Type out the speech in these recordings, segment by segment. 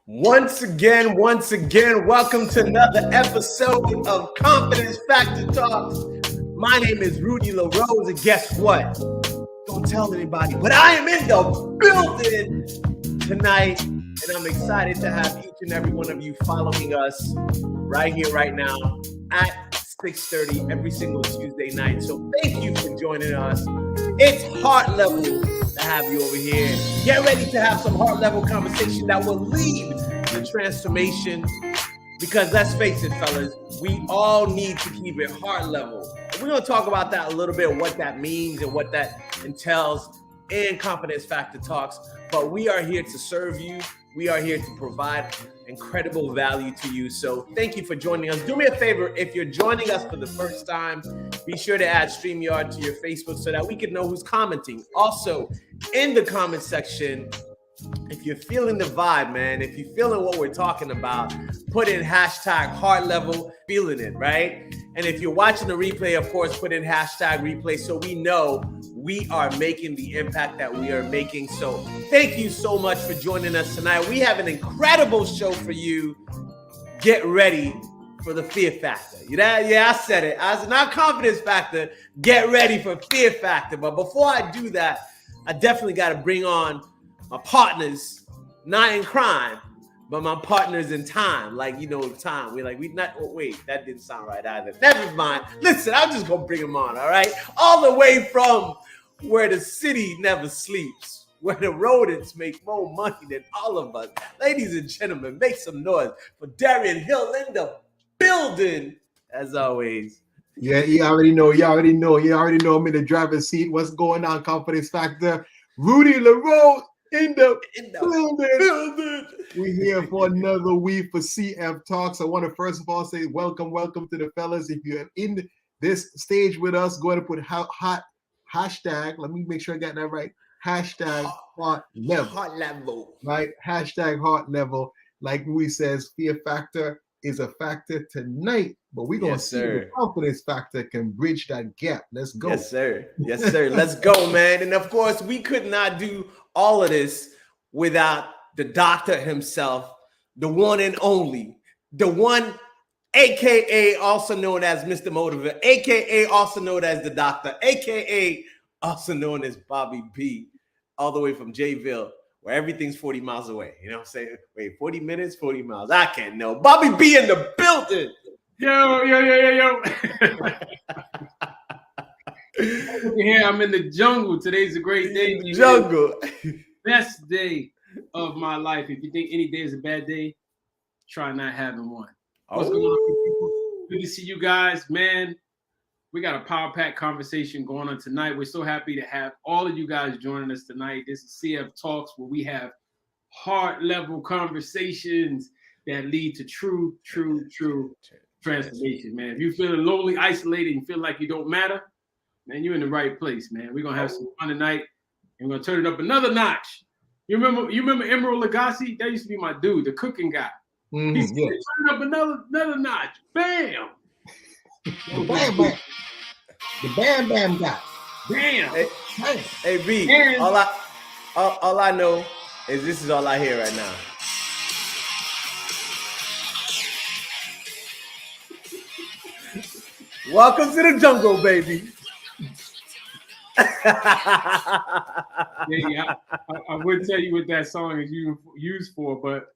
Once again, welcome to another episode of Confidence Factor Talks. My name is Rudy LaRose, and guess what? Don't tell anybody, but I am in the building tonight, and I'm excited to have each and every one of you following us right here, right now, at 6:30 every single Tuesday night. So thank you for joining us. It's heart level to have you over here. Get ready to have some heart level conversation that will lead to transformation. Because let's face it, fellas, we all need to keep it heart level. And we're going to talk about that a little bit, what that means and what that entails in Confidence Factor Talks. But we are here to serve you. We are here to provide incredible value to you. So thank you for joining us. Do me a favor, if you're joining us for the first time, be sure to add StreamYard to your Facebook so that we can know who's commenting. Also, in the comment section, if you're feeling the vibe, man, if you're feeling what we're talking about, put in hashtag heart level, feeling it, right? And if you're watching the replay, of course, put in hashtag replay so we know we are making the impact that we are making. So thank you so much for joining us tonight. We have an incredible show for you. Get ready for the fear factor. Yeah, I said it. It's not confidence factor. Get ready for fear factor. But before I do that, I definitely got to bring on my partners, not in crime, but my partners in time. Like, you know, time. Wait, that didn't sound right either. Never mind. Listen, I'm just going to bring them on, all right? All the way from where the city never sleeps, where the rodents make more money than all of us. Ladies and gentlemen, make some noise for Darian Hill in the building, as always. Yeah, you already know. I'm in the driver's seat. What's going on, Confidence Factor? Rudy LaRose in the building. We're here for another week for CF Talks. I want to first of all say welcome to the fellas. If you're in this stage with us, go ahead and put hot hashtag. Let me make sure I got that right. Hashtag heart level. Right? Hashtag heart level. Like Rudy says, fear factor is a factor tonight, but we're going to see if the confidence factor can bridge that gap. Let's go. Yes, sir. Let's go, man. And of course, we could not do all of this without the doctor himself, the one and only, the one, AKA also known as Mr. Motivator, AKA also known as the doctor, AKA also known as Bobby B, all the way from Jayville, where everything's 40 miles away. You know what I'm saying? Wait, 40 minutes, 40 miles. I can't know. Bobby B in the building. Yo. Here, I'm in the jungle. Today's a great day. Jungle. Best day of my life. If you think any day is a bad day, try not having one. What's going on, people? Good to see you guys, man. We got a power pack conversation going on tonight. We're so happy to have all of you guys joining us tonight. This is CF Talks, where we have heart level conversations that lead to true transformation, man. If you're feeling lonely, isolated, and feel like you don't matter, man, you're in the right place, man. We're gonna have some fun tonight, and we're gonna turn it up another notch. You remember Emerald Lagasse? That used to be my dude, the cooking guy. Mm-hmm, He's turn it up another notch. Bam! The bam guy. Damn. Hey B, And all I know is this is all I hear right now. Welcome to the jungle, baby. yeah, I would tell you what that song is used for, but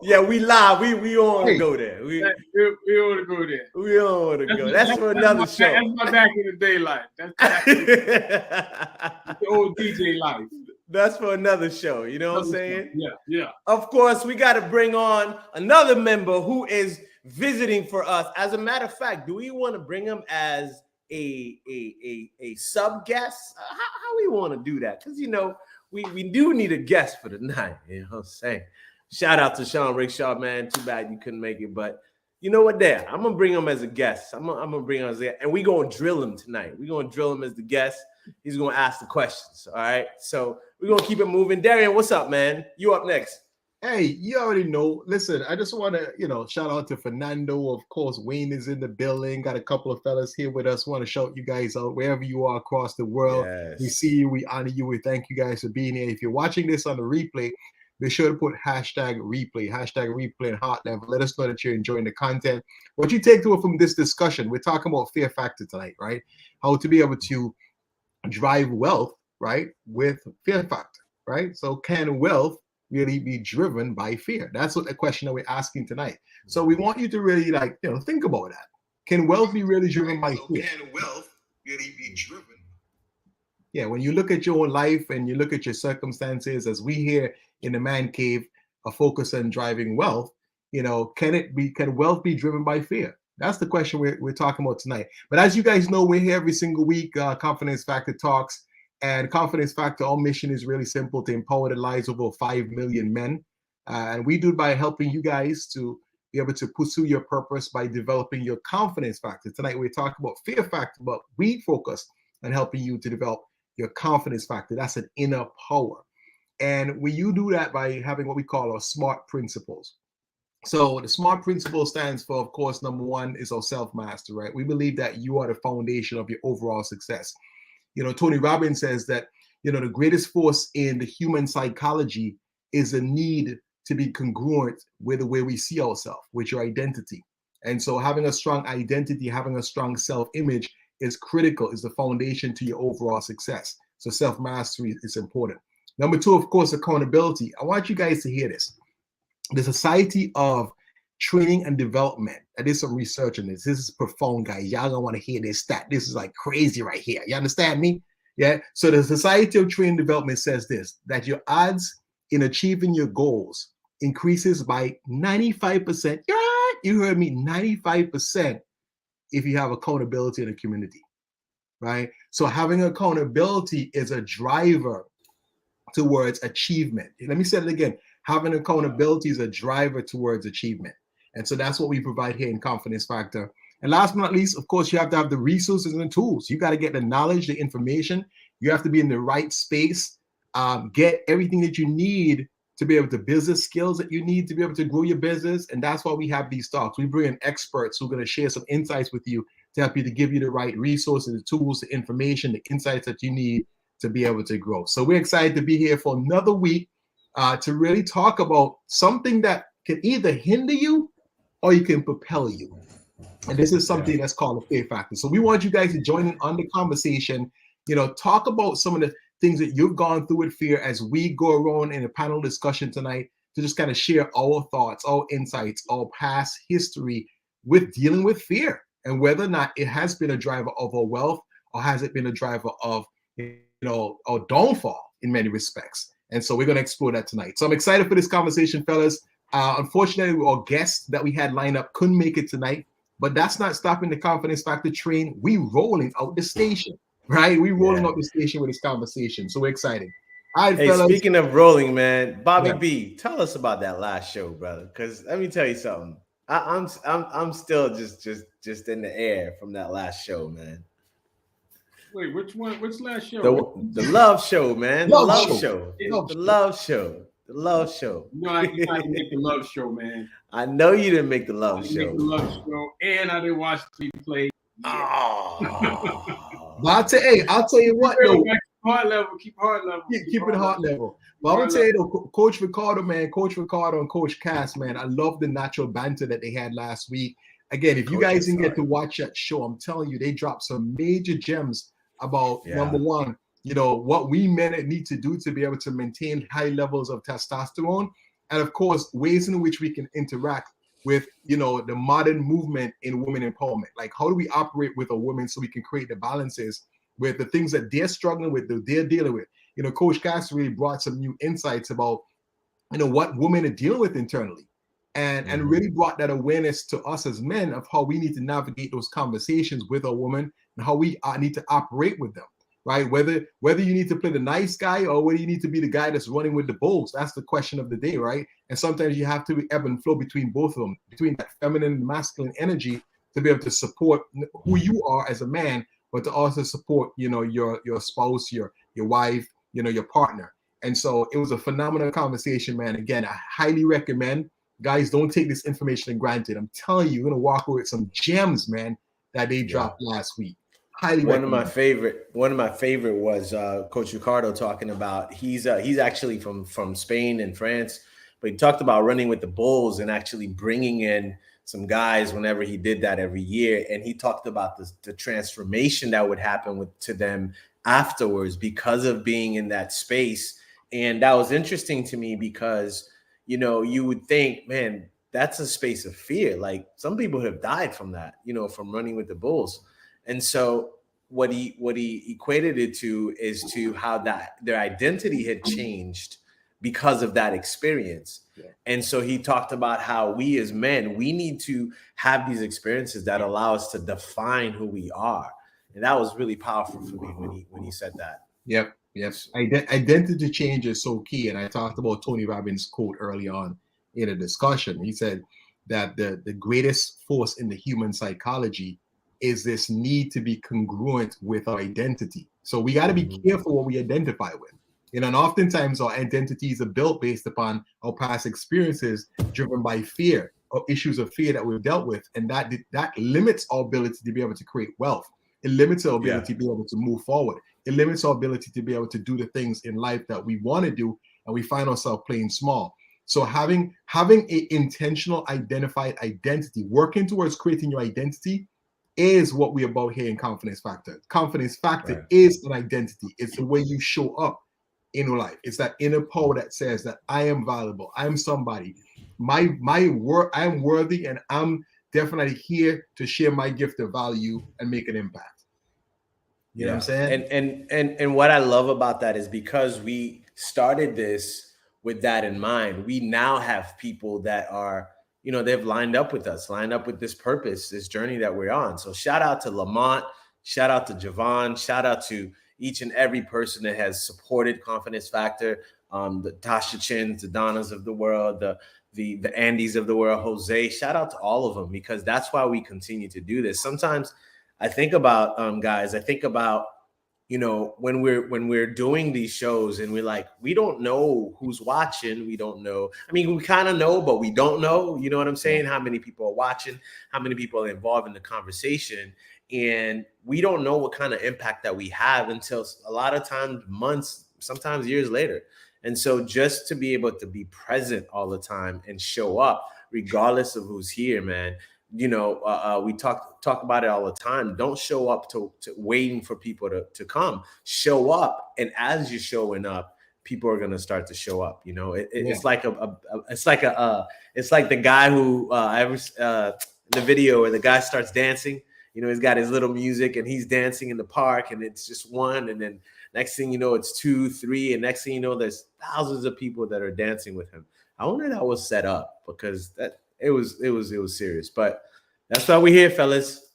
yeah, we live. We don't want to go there. We don't want to go there. We don't want to go. That's for another show. That's my back in the day life. That's the old DJ life. That's for another show. You know what I'm saying? Yeah. Of course, we got to bring on another member who is visiting for us. As a matter of fact, do we want to bring him as a sub guest? How we want to do that? Because you know we do need a guest for the night. You know what I'm saying? Shout out to Shawn Rickshaw, man. Too bad you couldn't make it, but you know what? There, I'm gonna bring him as a guest. I'm gonna bring him as a guest, and we're gonna drill him tonight. We're gonna drill him as the guest. He's gonna ask the questions. All right. So we're gonna keep it moving. Darian, what's up, man? You up next? Hey, you already know. Listen, I just want to, shout out to Fernando. Of course, Wayne is in the building. Got a couple of fellas here with us. Want to shout you guys out wherever you are across the world. Yes. We see you. We honor you. We thank you guys for being here. If you're watching this on the replay, be sure to put hashtag replay and heart level. Let us know that you're enjoying the content. What you take to it from this discussion, we're talking about fear factor tonight, right? How to be able to drive wealth, right, with fear factor, right? So can wealth really be driven by fear? That's what the question that we're asking tonight. So we want you to really think about that. Can wealth be really driven by fear? Can wealth really be driven? Yeah, when you look at your own life and you look at your circumstances, as we here in the man cave, a focus on driving wealth, can wealth be driven by fear? That's the question we're talking about tonight. But as you guys know, we're here every single week, Confidence Factor Talks. And Confidence Factor, our mission is really simple: to empower the lives of over 5 million men. And we do it by helping you guys to be able to pursue your purpose by developing your confidence factor. Tonight, we're talking about fear factor, but we focus on helping you to develop your confidence factor. That's an inner power. And you do that by having what we call our SMART principles. So the SMART principle stands for, of course, number one is our self-mastery, right? We believe that you are the foundation of your overall success. Tony Robbins says that, the greatest force in the human psychology is the need to be congruent with the way we see ourselves, with your identity. And so having a strong identity, having a strong self-image is critical, is the foundation to your overall success. So self-mastery is important. Number two, of course, accountability. I want you guys to hear this. The Society of Training and Development, I did some research on this. This is profound, guys. Y'all don't want to hear this stat. This is like crazy right here. You understand me? Yeah. So the Society of Training and Development says this, that your odds in achieving your goals increases by 95%. You heard me, 95% if you have accountability in the community, right? So having accountability is a driver towards achievement. Let me say it again. Having accountability is a driver towards achievement. And so that's what we provide here in Confidence Factor. And last but not least, of course, you have to have the resources and the tools. You got to get the knowledge, the information. You have to be in the right space, get everything that you need to be able to business skills that you need to be able to grow your business. And that's why we have these talks. We bring in experts who are going to share some insights with you to help you to give you the right resources, the tools, the information, the insights that you need to be able to grow. So we're excited to be here for another week to really talk about something that can either hinder you or you can propel you. And this is something that's called the fear factor. So we want you guys to join in on the conversation, talk about some of the things that you've gone through with fear as we go around in a panel discussion tonight to just kind of share our thoughts, our insights, our past history with dealing with fear and whether or not it has been a driver of our wealth or has it been a driver of, our downfall in many respects. And so we're going to explore that tonight. So I'm excited for this conversation, fellas. Unfortunately, our guests that we had lined up couldn't make it tonight, but that's not stopping the Confidence Factor train. We rolling out the station, right? We rolling out the station with this conversation. So we're excited. All right, hey, fellas. Speaking of rolling, man, Bobby B, tell us about that last show, brother. Because let me tell you something. I'm still just in the air from that last show, man. Wait, which one? Which last show? The love show, man. The love show. The love show. The love show. No, I didn't make the love show, man. I know you didn't make the love show. Make the love show, and I didn't watch the replay. Oh. But I'll tell you what, though. Keep heart level. Keep it heart level. But I'm gonna tell you though, Coach Ricardo and Coach Cass, man, I love the natural banter that they had last week. Again, if you guys didn't get to watch that show, I'm telling you, they dropped some major gems about number one, what we men need to do to be able to maintain high levels of testosterone, and of course, ways in which we can interact with, the modern movement in women empowerment. Like, how do we operate with a woman so we can create the balances with the things that they're struggling with, that they're dealing with. Coach Cass really brought some new insights about, what women are dealing with internally. And really brought that awareness to us as men of how we need to navigate those conversations with a woman and how we need to operate with them, right? Whether you need to play the nice guy or whether you need to be the guy that's running with the bulls, that's the question of the day, right? And sometimes you have to ebb and flow between both of them, between that feminine and masculine energy to be able to support who you are as a man, but to also support, your spouse, your wife, your partner. And so it was a phenomenal conversation, man. Again, I highly recommend. Guys, don't take this information for granted. I'm telling you, you're going to walk away with some gems, man, that they dropped last week. Highly One of my recommend. favorite was Coach Ricardo talking about he's actually from Spain and France, but he talked about running with the Bulls and actually bringing in some guys whenever he did that every year, and he talked about the transformation that would happen to them afterwards because of being in that space. And that was interesting to me because you would think, man, that's a space of fear. Like some people have died from that, from running with the Bulls. And so what he equated it to is to how that their identity had changed because of that experience. Yeah. And so he talked about how we as men, we need to have these experiences that allow us to define who we are. And that was really powerful for me when he said that. Yep. Yes. Identity change is so key. And I talked about Tony Robbins' quote early on in a discussion. He said that the greatest force in the human psychology is this need to be congruent with our identity. So we got to be careful what we identify with. And oftentimes our identities are built based upon our past experiences driven by fear or issues of fear that we've dealt with. And that limits our ability to be able to create wealth. It limits our ability to be able to move forward. It limits our ability to be able to do the things in life that we want to do, and we find ourselves playing small. So having a intentional identified identity, working towards creating your identity is what we're about here in Confidence Factor. Confidence Factor is an identity. It's the way you show up in life. It's that inner power that says that I am valuable. I am somebody. I am worthy, and I'm definitely here to share my gift of value and make an impact. You know what I'm saying? And what I love about that is because we started this with that in mind, we now have people that are, they've lined up with us, lined up with this purpose, this journey that we're on. So shout out to Lamont, shout out to Javon, shout out to each and every person that has supported Confidence Factor, the Tasha Chins, the Donnas of the world, the Andys of the world, Jose, shout out to all of them, because that's why we continue to do this. Sometimes I think about guys, I think about, when we're doing these shows and we're like, we don't know who's watching. We don't know. I mean, we kind of know, but we don't know. You know what I'm saying? How many people are watching, how many people are involved in the conversation. And we don't know what kind of impact that we have until a lot of times months, sometimes years later. And so just to be able to be present all the time and show up, regardless of who's here, man, we talk about it all the time. Don't show up to waiting for people to come. Show up, and as you're showing up, people are gonna start to show up. It's like it's like the guy who the video where the guy starts dancing. He's got his little music and he's dancing in the park, and it's just one, and then next thing you know, it's 2, 3, and next thing you know, there's thousands of people that are dancing with him. I wonder if that was set up, because it was serious, but that's why we're here, fellas.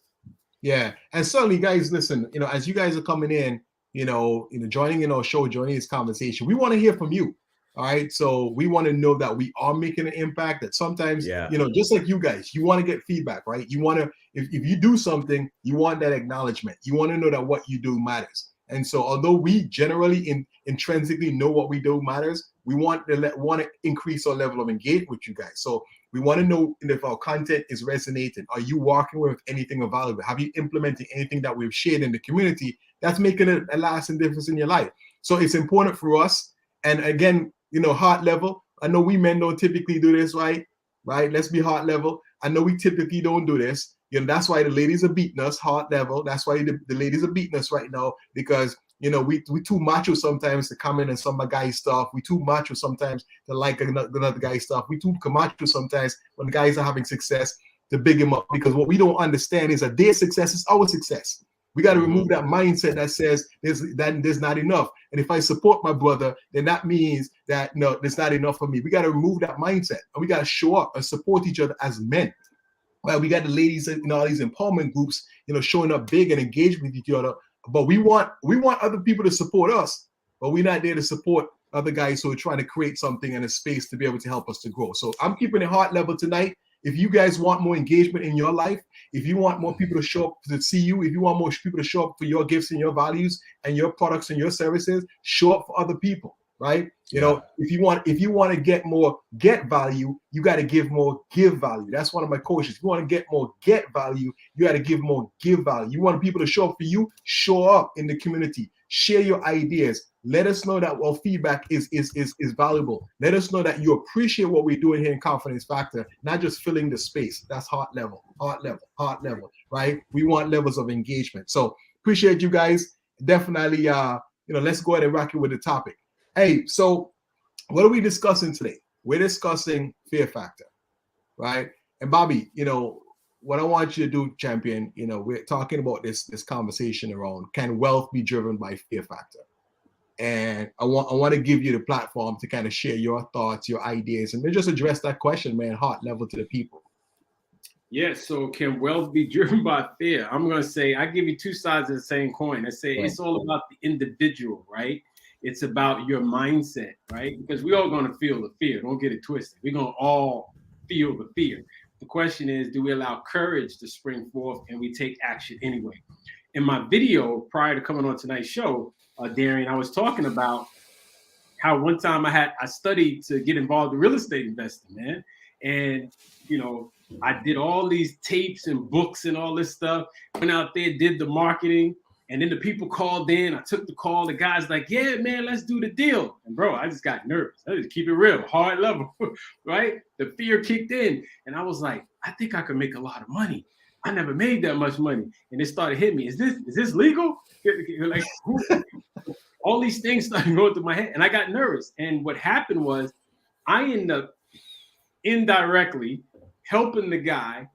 Yeah, and certainly, guys, listen. As you guys are coming in, joining in our show, joining this conversation, we want to hear from you. All right, so we want to know that we are making an impact. That sometimes, just like you guys, you want to get feedback, right? You want to, if you do something, you want that acknowledgement. You want to know that what you do matters. And so, although we generally intrinsically know what we do matters, we want to increase our level of engagement with you guys. So we want to know if our content is resonating. Are you walking with anything of value? Have you implemented anything that we've shared in the community that's making a lasting difference in your life? So it's important for us. And again, heart level. I know we men don't typically do this, right? Right? Let's be heart level. I know we typically don't do this. That's why the ladies are beating us, heart level. That's why the ladies are beating us right now, because we too macho sometimes to comment on some guy's stuff. We too macho sometimes to like another guy's stuff. We too macho sometimes when the guys are having success to big him up, because what we don't understand is that their success is our success. We got to remove that mindset that says there's not enough. And if I support my brother, then that means that no, there's not enough for me. We got to remove that mindset, and we got to show up and support each other as men. Well, we got the ladies in all these empowerment groups, showing up big and engaged with each other. But we want other people to support us, but we're not there to support other guys who are trying to create something in a space to be able to help us to grow. So I'm keeping it heart level tonight. If you guys want more engagement in your life, if you want more people to show up to see you, if you want more people to show up for your gifts and your values and your products and your services, show up for other people. right? You know, if you want to get more get value, you got to give more give value. That's one of my coaches. If you want to get more get value, you got to give more give value. You want people to show up for you, show up in the community, share your ideas. Let us know that feedback is valuable. Let us know that you appreciate what we're doing here in Confidence Factor, not just filling the space. That's heart level, right? We want levels of engagement. So appreciate you guys. Definitely, let's go ahead and rock it with the topic. Hey, so what are we discussing today? We're discussing fear factor, right? And Bobby, what I want you to do, champion, we're talking about this conversation around, can wealth be driven by fear factor? And I want to give you the platform to kind of share your thoughts, your ideas, and just address that question, man, heart level to the people. Yes. So can wealth be driven by fear? I'm going to say, I give you two sides of the same coin. I say It's all about the individual, right? It's about your mindset, right? Because we're all going to feel the fear. Don't get it twisted. We're going to all feel the fear. The question is, do we allow courage to spring forth and we take action anyway? In my video prior to coming on tonight's show, Darian, I was talking about how one time I studied to get involved in real estate investing, man. And, I did all these tapes and books and all this stuff, went out there, did the marketing, and then the people called in. I took the call. The guy's like, yeah, man, let's do the deal. And bro, I just got nervous. I just keep it real, hard level, right? The fear kicked in. And I was like, I think I could make a lot of money. I never made that much money. And it started hitting me. Is this legal? Like, all these things started going through my head. And I got nervous. And what happened was I ended up indirectly helping the guy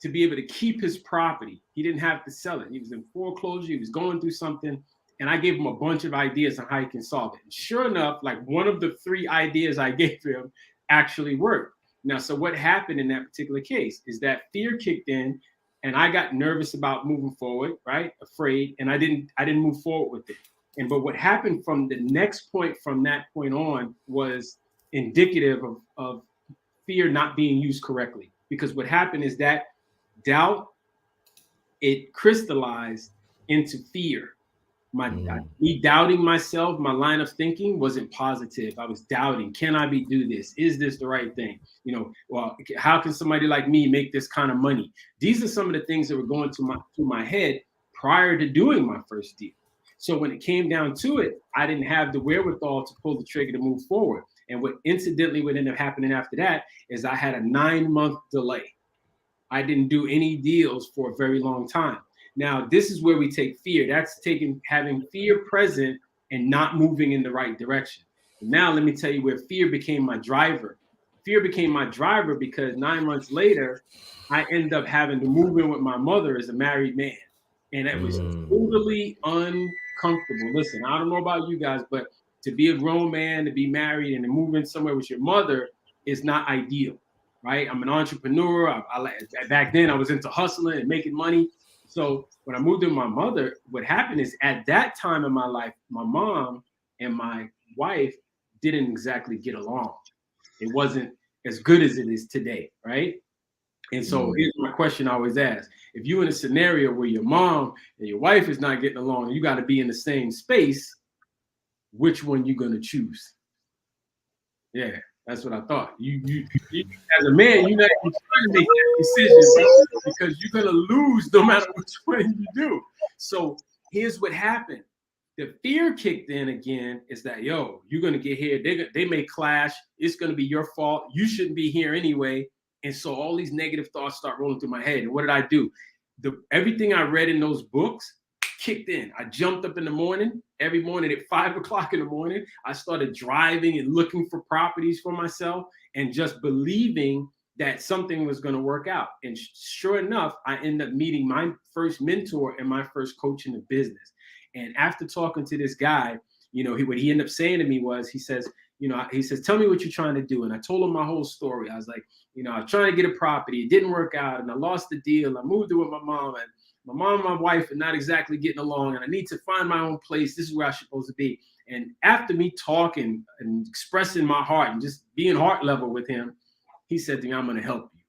to be able to keep his property. He didn't have to sell it. He was in foreclosure. He was going through something. And I gave him a bunch of ideas on how he can solve it. And sure enough, like one of the 3 ideas I gave him actually worked. Now, so what happened in that particular case is that fear kicked in and I got nervous about moving forward, right? Afraid. And I didn't move forward with it. But what happened from the next point, from that point on, was indicative of fear not being used correctly. Because what happened is that doubt, it crystallized into fear. Me doubting myself, my line of thinking wasn't positive. I was doubting, can I do this? Is this the right thing? Well, how can somebody like me make this kind of money? These are some of the things that were going through my head prior to doing my first deal. So when it came down to it, I didn't have the wherewithal to pull the trigger to move forward. And what ended up happening after that is I had a 9-month delay. I didn't do any deals for a very long time. Now, this is where we take fear. That's having fear present and not moving in the right direction. Now, let me tell you where fear became my driver. Fear became my driver because 9 months later, I ended up having to move in with my mother as a married man. And it was totally uncomfortable. Listen, I don't know about you guys, but to be a grown man, to be married and to move in somewhere with your mother is not ideal, right? I'm an entrepreneur. Back then I was into hustling and making money. So when I moved in with my mother, what happened is at that time in my life, my mom and my wife didn't exactly get along. It wasn't as good as it is today, right? And so here's my question I always ask. If you're in a scenario where your mom and your wife is not getting along, and you got to be in the same space, which one you gonna choose? Yeah, that's what I thought. You as a man, you're not even trying to make that decision, right? Because you're gonna lose no matter which one you do. So here's what happened. The fear kicked in again is that, you're gonna get here. They may clash. It's gonna be your fault. You shouldn't be here anyway. And so all these negative thoughts start rolling through my head. And what did I do? Everything I read in those books kicked in. I jumped up in the morning, every morning at 5 o'clock in the morning. I started driving and looking for properties for myself and just believing that something was going to work out. And sure enough, I ended up meeting my first mentor and my first coach in the business. And after talking to this guy, what he ended up saying to me was, he says, tell me what you're trying to do. And I told him my whole story. I was like, I was trying to get a property. It didn't work out. And I lost the deal. I moved in with my mom. And my mom and my wife are not exactly getting along. And I need to find my own place. This is where I'm supposed to be. And after me talking and expressing my heart and just being heart level with him, he said to me, I'm going to help you.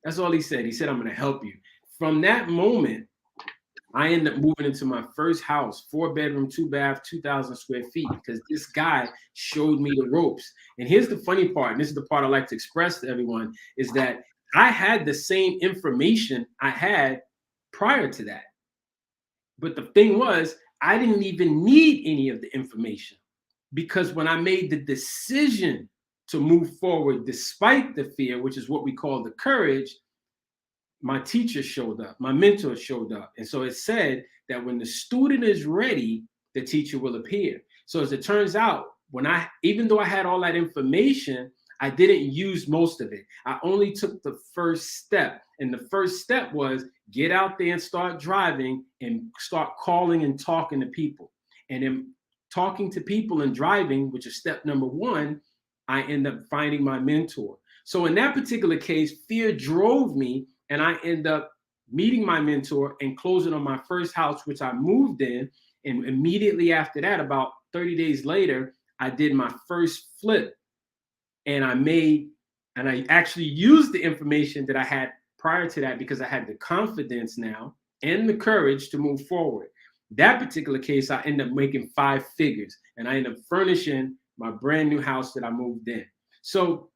That's all he said. He said, I'm going to help you. From that moment, I ended up moving into my first house, 4-bedroom, 2-bath, 2,000 square feet, because this guy showed me the ropes. And here's the funny part, and this is the part I like to express to everyone, is that I had the same information I had prior to that. But the thing was, I didn't even need any of the information, because when I made the decision to move forward despite the fear, which is what we call the courage, my teacher showed up, my mentor showed up. And so it said that when the student is ready, the teacher will appear. So as it turns out, even though I had all that information, I didn't use most of it. I only took the first step. And the first step was get out there and start driving and start calling and talking to people. And then talking to people and driving, which is step number one, I end up finding my mentor. So in that particular case, fear drove me, and I end up meeting my mentor and closing on my first house, which I moved in. And immediately after that, about 30 days later, I did my first flip. And I actually used the information that I had prior to that, because I had the confidence now and the courage to move forward. That particular case, I ended up making 5 figures, and I ended up furnishing my brand new house that I moved in. So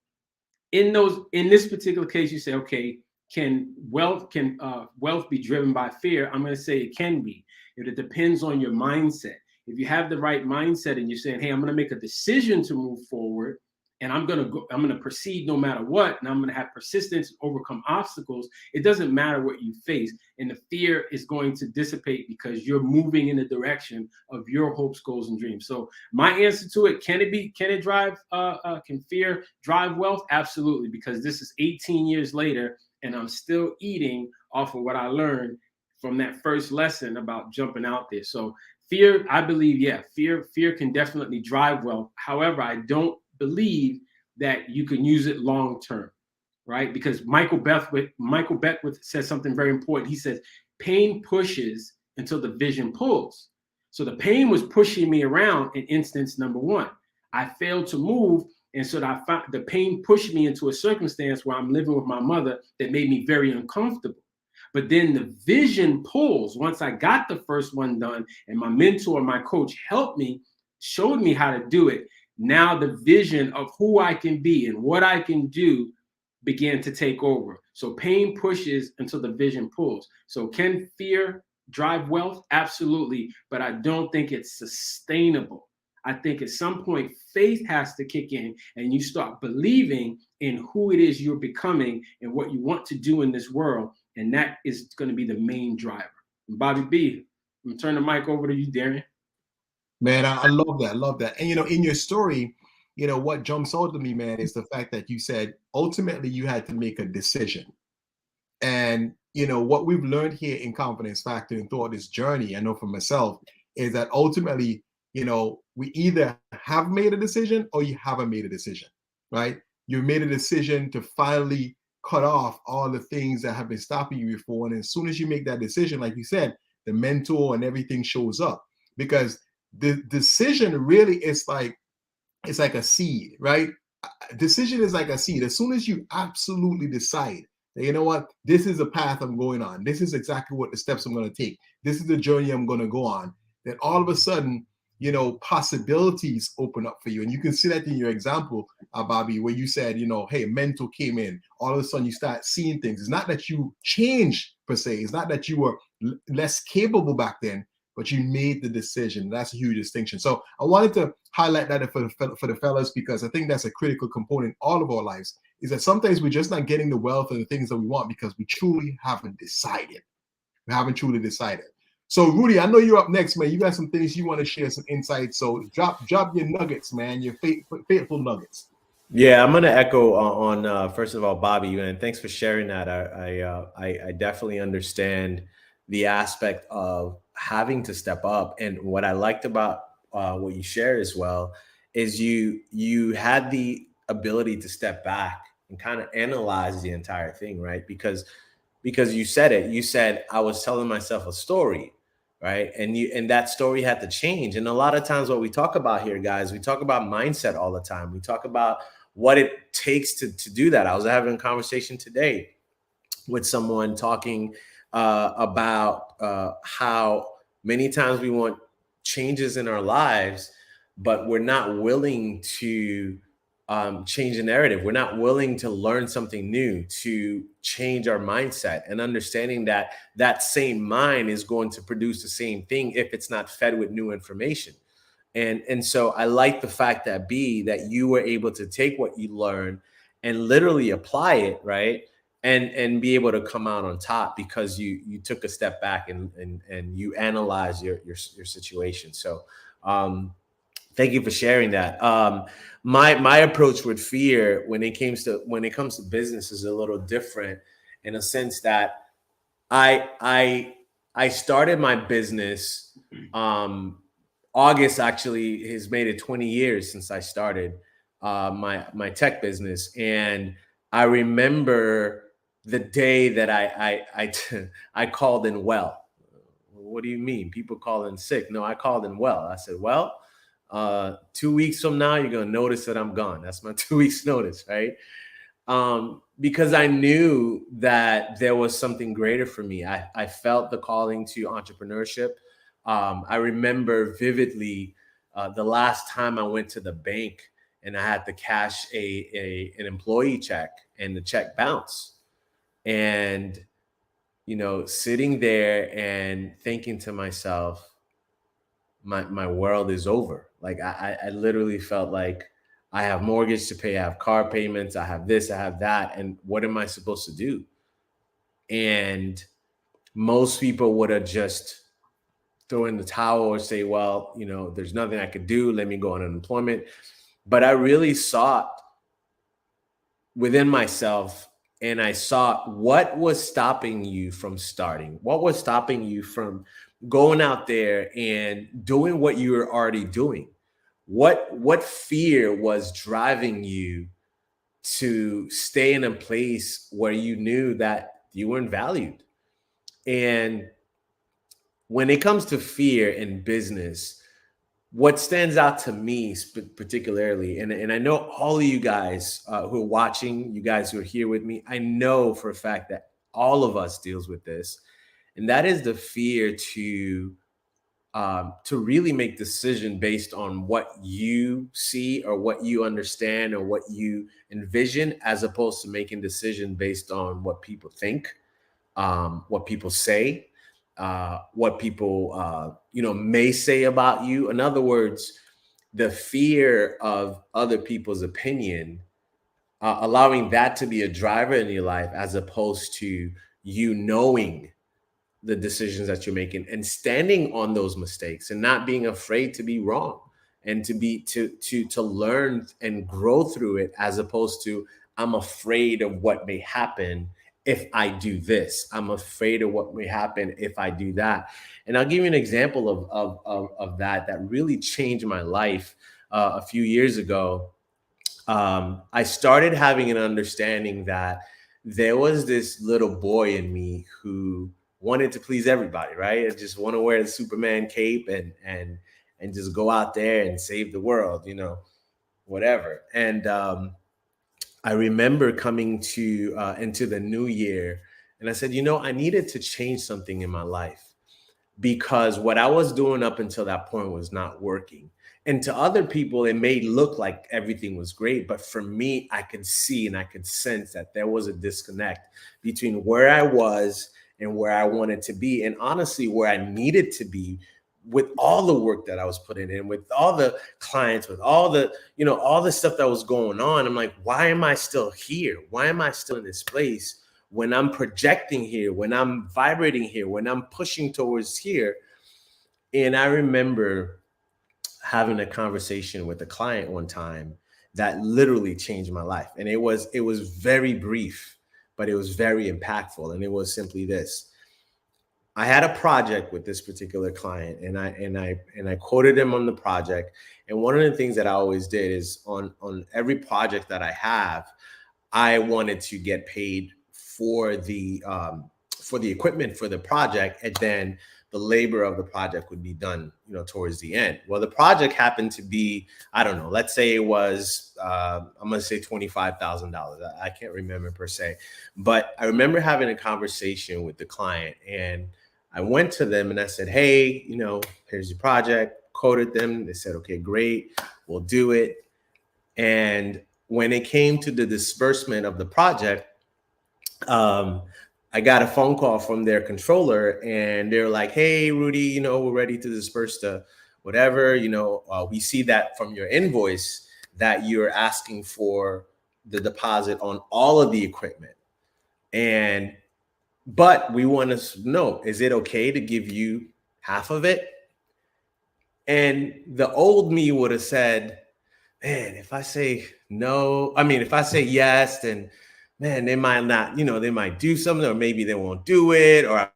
in this particular case, you say, okay, can wealth be driven by fear? I'm going to say it can be. It depends on your mindset. If you have the right mindset and you're saying, hey, I'm going to make a decision to move forward, and I'm going to proceed no matter what, and I'm going to have persistence, overcome obstacles, it doesn't matter what you face. And the fear is going to dissipate because you're moving in the direction of your hopes, goals, and dreams. So my answer to it, can fear drive wealth? Absolutely, because this is 18 years later, and I'm still eating off of what I learned from that first lesson about jumping out there. So fear, I believe, fear can definitely drive wealth. However, I don't believe that you can use it long term, right? Because Michael Beckwith says something very important. He says, pain pushes until the vision pulls. So the pain was pushing me around in instance number one. I failed to move, and so the pain pushed me into a circumstance where I'm living with my mother that made me very uncomfortable. But then the vision pulls. Once I got the first one done, and my mentor, my coach, helped me, showed me how to do it, now the vision of who I can be and what I can do began to take over. So pain pushes until the vision pulls. So can fear drive wealth? Absolutely. But I don't think it's sustainable. I think at some point faith has to kick in, and you start believing in who it is you're becoming and what you want to do in this world. And that is going to be the main driver. And Bobby B, I'm going to turn the mic over to you, Darren. Man, I love that. I love that. And, in your story, what jumps out to me, man, is the fact that you said ultimately you had to make a decision. And, what we've learned here in Confidence Factor and throughout this journey, I know for myself, is that ultimately, we either have made a decision or you haven't made a decision, right? You made a decision to finally cut off all the things that have been stopping you before. And as soon as you make that decision, like you said, the mentor and everything shows up, because the decision really is it's like a seed, right? Decision is like a seed. As soon as you absolutely decide that, you know what, this is the path I'm going on, this is exactly what the steps I'm going to take, this is the journey I'm going to go on, then all of a sudden, possibilities open up for you. And you can see that in your example, Bobby, where you said, hey, mentor came in, all of a sudden you start seeing things. It's not that you changed per se, it's not that you were less capable back then, but you made the decision. That's a huge distinction. So I wanted to highlight that for the fellas, because I think that's a critical component in all of our lives, is that sometimes we're just not getting the wealth and the things that we want because we truly haven't decided. We haven't truly decided. So Rudy, I know you're up next, man. You got some things you want to share, some insights. So drop your nuggets, man, your faithful nuggets. Yeah, I'm gonna echo on first of all, Bobby, and thanks for sharing that. I definitely understand the aspect of having to step up, and what I liked about what you shared as well is you had the ability to step back and kind of analyze the entire thing, right? Because you said it. You said I was telling myself a story, right? And that story had to change. And a lot of times what we talk about here, guys, we talk about mindset all the time. We talk about what it takes to do that. I was having a conversation today with someone talking about how many times we want changes in our lives, but we're not willing to change the narrative. We're not willing to learn something new, to change our mindset, and understanding that that same mind is going to produce the same thing if it's not fed with new information. And so I like the fact that that you were able to take what you learned and literally apply it, right? And be able to come out on top because you took a step back and you analyze your situation. So thank you for sharing that. My approach with fear when it comes to business is a little different in a sense that I started my business. August actually has made it 20 years since I started my tech business, and I remember the day that I called in well. What do you mean? People call in sick? No, I called in well. I said, well, 2 weeks from now, you're gonna notice that I'm gone. That's my 2 weeks notice, right? Because I knew that there was something greater for me. I felt the calling to entrepreneurship. I remember vividly the last time I went to the bank and I had to cash an employee check, and the check bounced. And sitting there and thinking to myself, my world is over. Like I literally felt like I have mortgage to pay, I have car payments, I have this, I have that, and what am I supposed to do? And most people would have just throw in the towel or say, well, there's nothing I could do. Let me go on unemployment. But I really sought within myself, and I saw what was stopping you from starting, what was stopping you from going out there and doing what you were already doing. What fear was driving you to stay in a place where you knew that you weren't valued? And when it comes to fear in business, what stands out to me particularly, and I know all of you guys who are watching, you guys who are here with me, I know for a fact that all of us deals with this, and that is the fear to really make decision based on what you see or what you understand or what you envision, as opposed to making decision based on what people think, what people say, what people may say about you. In other words, the fear of other people's opinion, allowing that to be a driver in your life, as opposed to you knowing the decisions that you're making and standing on those mistakes and not being afraid to be wrong and to learn and grow through it, as opposed to I'm afraid of what may happen if I do this. I'm afraid of what may happen if I do that. And I'll give you an example of that really changed my life a few years ago. I started having an understanding that there was this little boy in me who wanted to please everybody, right? I just want to wear the Superman cape and just go out there and save the world, whatever. And I remember coming to into the new year, and I said, I needed to change something in my life, because what I was doing up until that point was not working. And to other people, it may look like everything was great, but for me, I could see and I could sense that there was a disconnect between where I was and where I wanted to be, and honestly, where I needed to be, with all the work that I was putting in, with all the clients, with all the, all the stuff that was going on. I'm like, why am I still here? Why am I still in this place when I'm projecting here, when I'm vibrating here, when I'm pushing towards here? And I remember having a conversation with a client one time that literally changed my life. And it was very brief, but it was very impactful. And it was simply this: I had a project with this particular client, and I quoted him on the project. And one of the things that I always did is on every project that I have, I wanted to get paid for the equipment for the project, and then the labor of the project would be done, towards the end. Well, the project happened to be, I don't know, let's say it was, I'm going to say $25,000. I can't remember per se, but I remember having a conversation with the client, and I went to them and I said, hey, here's your project, quoted them. They said, okay, great, we'll do it. And when it came to the disbursement of the project, I got a phone call from their controller, and they're like, hey, Rudy, we're ready to disperse the whatever, we see that from your invoice that you're asking for the deposit on all of the equipment. But we want to know, is it okay to give you half of it? And the old me would have said, man, if I say no, if I say yes, then man, they might not, they might do something, or maybe they won't do it, or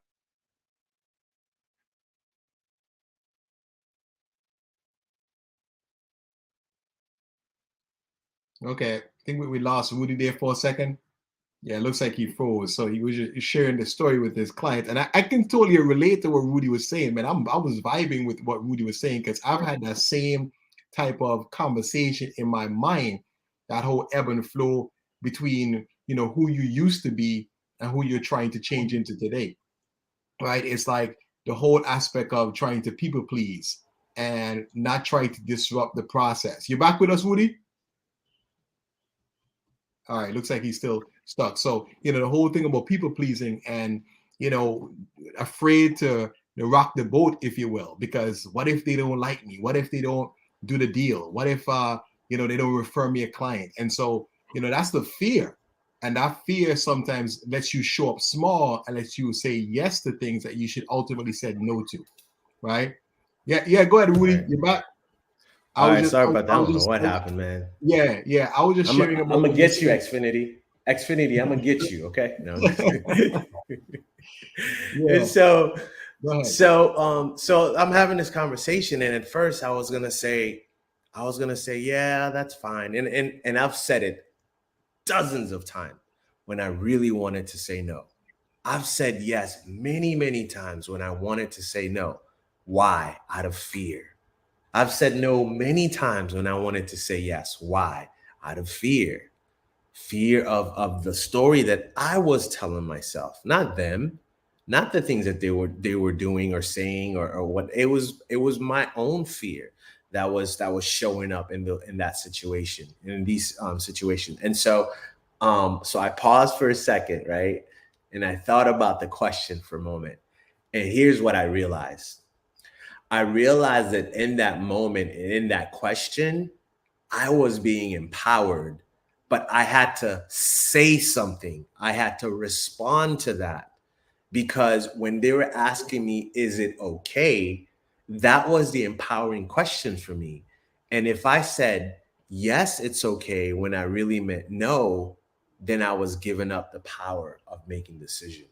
Okay, I think we lost Rudy there for a second. Yeah, it looks like he froze. So he was just sharing the story with his client. And I can totally relate to what Rudy was saying, man. I was vibing with what Rudy was saying, because I've had that same type of conversation in my mind, that whole ebb and flow between, who you used to be and who you're trying to change into today, right? It's like the whole aspect of trying to people please and not trying to disrupt the process. You back with us, Rudy? All right, looks like he's still stuck. So, the whole thing about people pleasing and, afraid to rock the boat, if you will, because what if they don't like me? What if they don't do the deal? What if, they don't refer me a client? And so, that's the fear. And that fear sometimes lets you show up small and lets you say yes to things that you should ultimately said no to, right? Yeah, go ahead, Rudy. Right. You're back. All right, sorry about that. I don't know what happened, man. Yeah. I was just sharing about. I'm gonna get you, Xfinity. Xfinity, I'm gonna get you. Okay. No. Yeah. And so I'm having this conversation, and at first I was gonna say, yeah, that's fine, and I've said it dozens of times when I really wanted to say no. I've said yes many, many times when I wanted to say no. Why? Out of fear. I've said no many times when I wanted to say yes. Why? Out of fear. Fear of the story that I was telling myself, not them, not the things that they were doing or saying or what. It was my own fear that was showing up in that situation, in these situations. And so I paused for a second, right? And I thought about the question for a moment. And here's what I realized. I realized that in that moment and in that question, I was being empowered, but I had to say something. I had to respond to that, because when they were asking me, is it okay? That was the empowering question for me. And if I said, yes, it's okay, when I really meant no, then I was giving up the power of making decisions.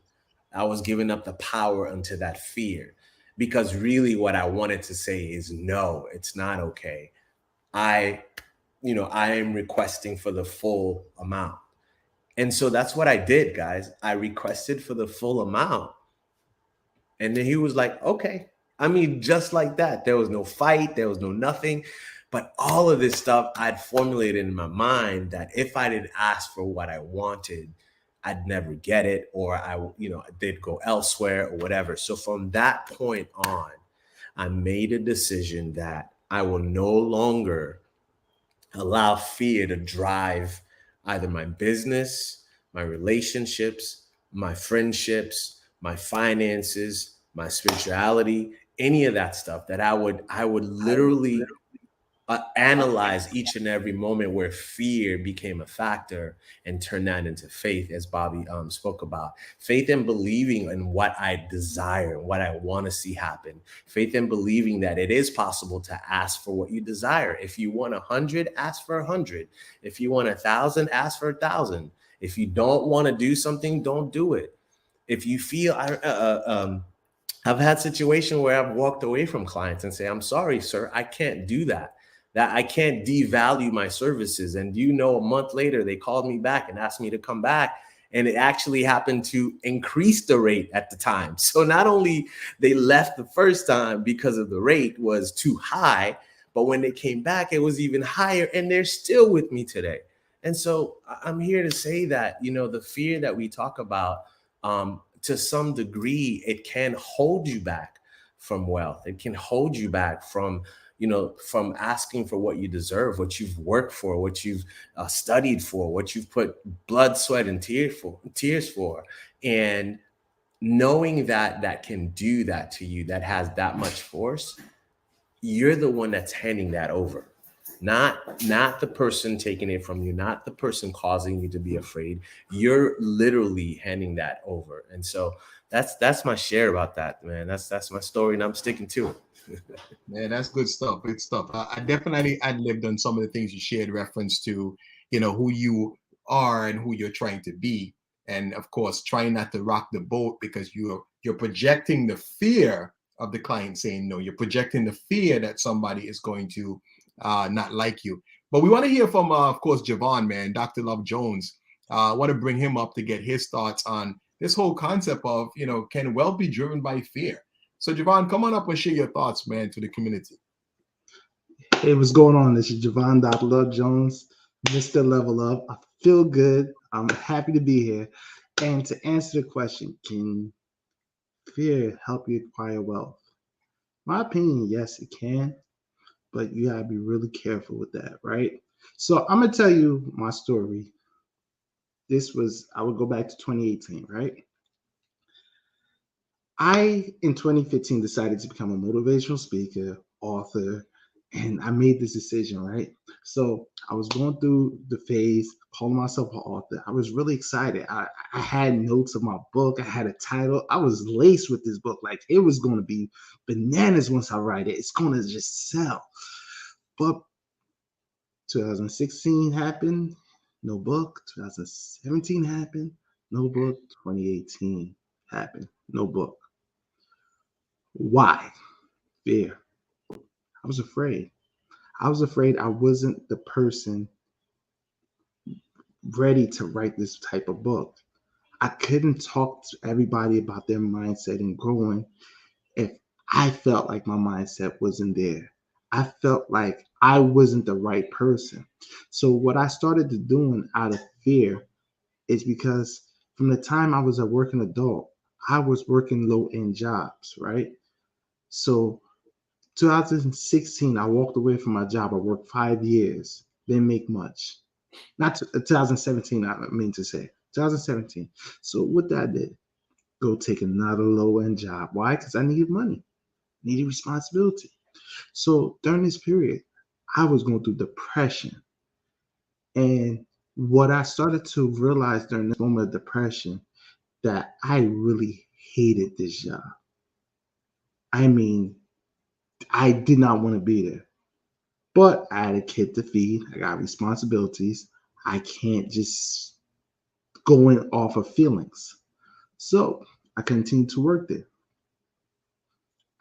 I was giving up the power unto that fear, because really what I wanted to say is no, it's not okay. I am requesting for the full amount. And so that's what I did, guys. I requested for the full amount. And then he was like, okay. Just like that. There was no fight. There was no nothing. But all of this stuff I'd formulated in my mind that if I didn't ask for what I wanted, I'd never get it, or they'd go elsewhere or whatever. So from that point on, I made a decision that I will no longer allow fear to drive either my business, my relationships, my friendships, my finances, my spirituality, any of that stuff. That I would literally analyze each and every moment where fear became a factor and turn that into faith, as Bobby spoke about. Faith in believing in what I desire, what I want to see happen. Faith in believing that it is possible to ask for what you desire. If you want 100, ask for 100. If you want 1,000, ask for 1,000. If you don't want to do something, don't do it. If you feel, I've had situations where I've walked away from clients and say, I'm sorry, sir, I can't do that. That I can't devalue my services. And a month later, they called me back and asked me to come back. And it actually happened to increase the rate at the time. So not only they left the first time because of the rate was too high, but when they came back, it was even higher, and they're still with me today. And so I'm here to say that, the fear that we talk about, to some degree, it can hold you back from wealth. It can hold you back from, from asking for what you deserve, what you've worked for, what you've studied for, what you've put blood, sweat, and tears for. And knowing that that can do that to you, that has that much force, you're the one that's handing that over. Not the person taking it from you, not the person causing you to be afraid. You're literally handing that over. And so that's my share about that, man. That's my story, and I'm sticking to it. Man, that's good stuff. Good stuff. I definitely ad-libbed on some of the things you shared reference to, who you are and who you're trying to be. And of course, trying not to rock the boat because you're projecting the fear of the client saying no. You're projecting the fear that somebody is going to not like you. But we want to hear from, of course, Javon, man, Dr. Love Jones. I want to bring him up to get his thoughts on this whole concept of, can wealth be driven by fear? So, Javon, come on up and share your thoughts, man, to the community. Hey, what's going on? This is Javon Dr. Love Jones, Mr. Level Up. I feel good. I'm happy to be here. And to answer the question, can fear help you acquire wealth? My opinion, yes, it can, but you gotta be really careful with that, right? So I'm gonna tell you my story. I would go back to 2018, right? In 2015, decided to become a motivational speaker, author, and I made this decision, right? So I was going through the phase, calling myself an author. I was really excited. I had notes of my book. I had a title. I was laced with this book. Like, it was going to be bananas once I write it. It's going to just sell. But 2016 happened, no book. 2017 happened, no book. 2018 happened, no book. Why? Fear. I was afraid. I was afraid I wasn't the person ready to write this type of book. I couldn't talk to everybody about their mindset and growing if I felt like my mindset wasn't there. I felt like I wasn't the right person. So what I started to doing out of fear is because from the time I was a working adult, I was working low-end jobs, right? So 2016, I walked away from my job. I worked 5 years, didn't make much. Not 2017, I mean to say, 2017. So what that I did, go take another low-end job. Why? Because I needed money, needed responsibility. So during this period, I was going through depression. And what I started to realize during this moment of depression, that I really hated this job. I mean, I did not want to be there. But I had a kid to feed. I got responsibilities. I can't just go in off of feelings. So I continued to work there.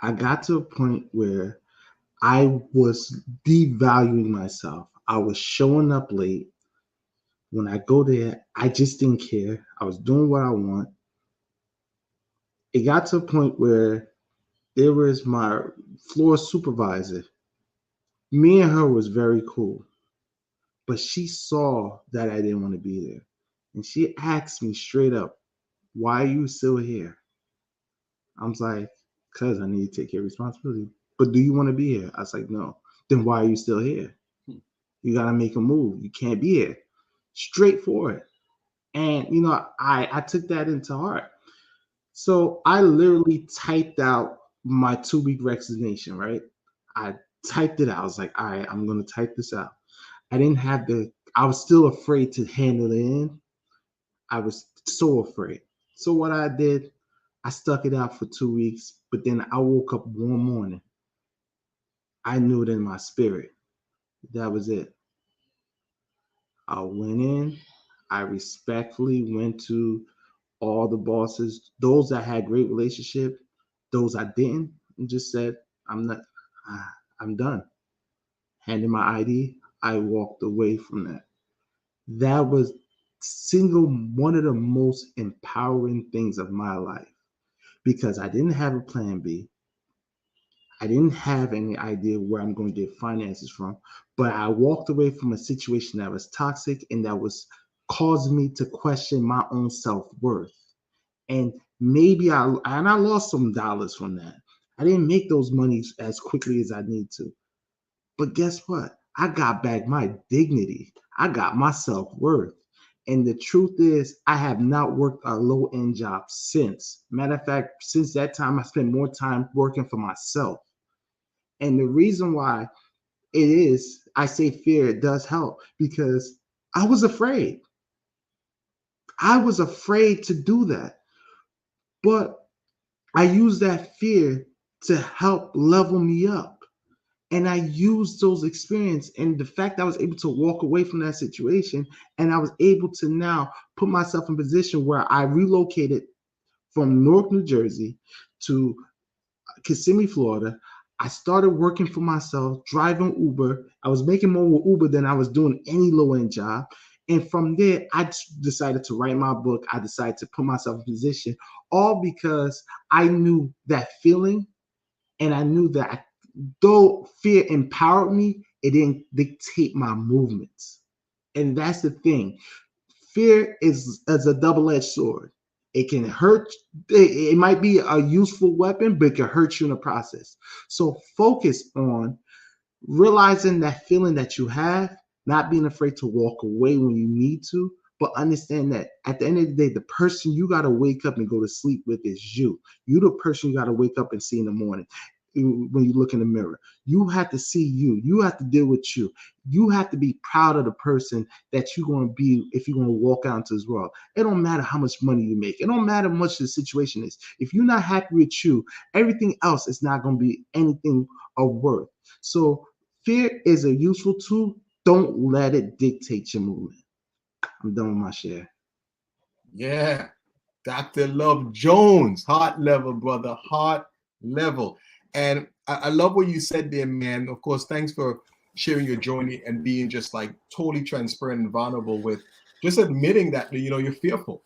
I got to a point where I was devaluing myself. I was showing up late. When I go there, I just didn't care. I was doing what I want. It got to a point where there was my floor supervisor. Me and her was very cool. But she saw that I didn't want to be there. And she asked me straight up, why are you still here? I was like, because I need to take care of responsibility. But do you want to be here? I was like, no. Then why are you still here? You got to make a move. You can't be here. Straightforward. And, I took that into heart. So I literally typed out my 2-week resignation, right? I typed it out. I was like, all right, I'm going to type this out. I was still afraid to handle it in. I was so afraid. So what I did, I stuck it out for 2 weeks, but then I woke up one morning. I knew it in my spirit. That was it. I went in. I respectfully went to all the bosses, those that had great relationship, those I didn't, and just said, I'm done. Handed my ID. I walked away from that. That was single one of the most empowering things of my life, because I didn't have a plan B. I didn't have any idea where I'm going to get finances from, but I walked away from a situation that was toxic and that was causing me to question my own self-worth. And maybe I lost some dollars from that. I didn't make those monies as quickly as I need to. But guess what? I got back my dignity. I got my self-worth. And the truth is, I have not worked a low-end job since. Matter of fact, since that time, I spent more time working for myself. And the reason why it is, I say fear, it does help, because I was afraid. I was afraid to do that. But I used that fear to help level me up. And I used those experiences and the fact that I was able to walk away from that situation, and I was able to now put myself in a position where I relocated from Newark, New Jersey to Kissimmee, Florida. I started working for myself, driving Uber. I was making more with Uber than I was doing any low-end job. And from there, I decided to write my book. I decided to put myself in position, all because I knew that feeling, and I knew that though fear empowered me, it didn't dictate my movements. And that's the thing. Fear is a double-edged sword. It can hurt. It might be a useful weapon, but it can hurt you in the process. So focus on realizing that feeling that you have, not being afraid to walk away when you need to, but understand that at the end of the day, the person you got to wake up and go to sleep with is you. You're the person you got to wake up and see in the morning. When you look in the mirror, you have to see you. You have to deal with you. You have to be proud of the person that you're going to be if you're going to walk out into this world. It don't matter how much money you make. It don't matter how much the situation is. If you're not happy with you, everything else is not going to be anything of worth. So fear is a useful tool. Don't let it dictate your movement. I'm done with my share. Yeah. Dr. Love Jones, heart level, brother, heart level. And I love what you said there, man. Of course, thanks for sharing your journey and being just like totally transparent and vulnerable with just admitting that, you're fearful.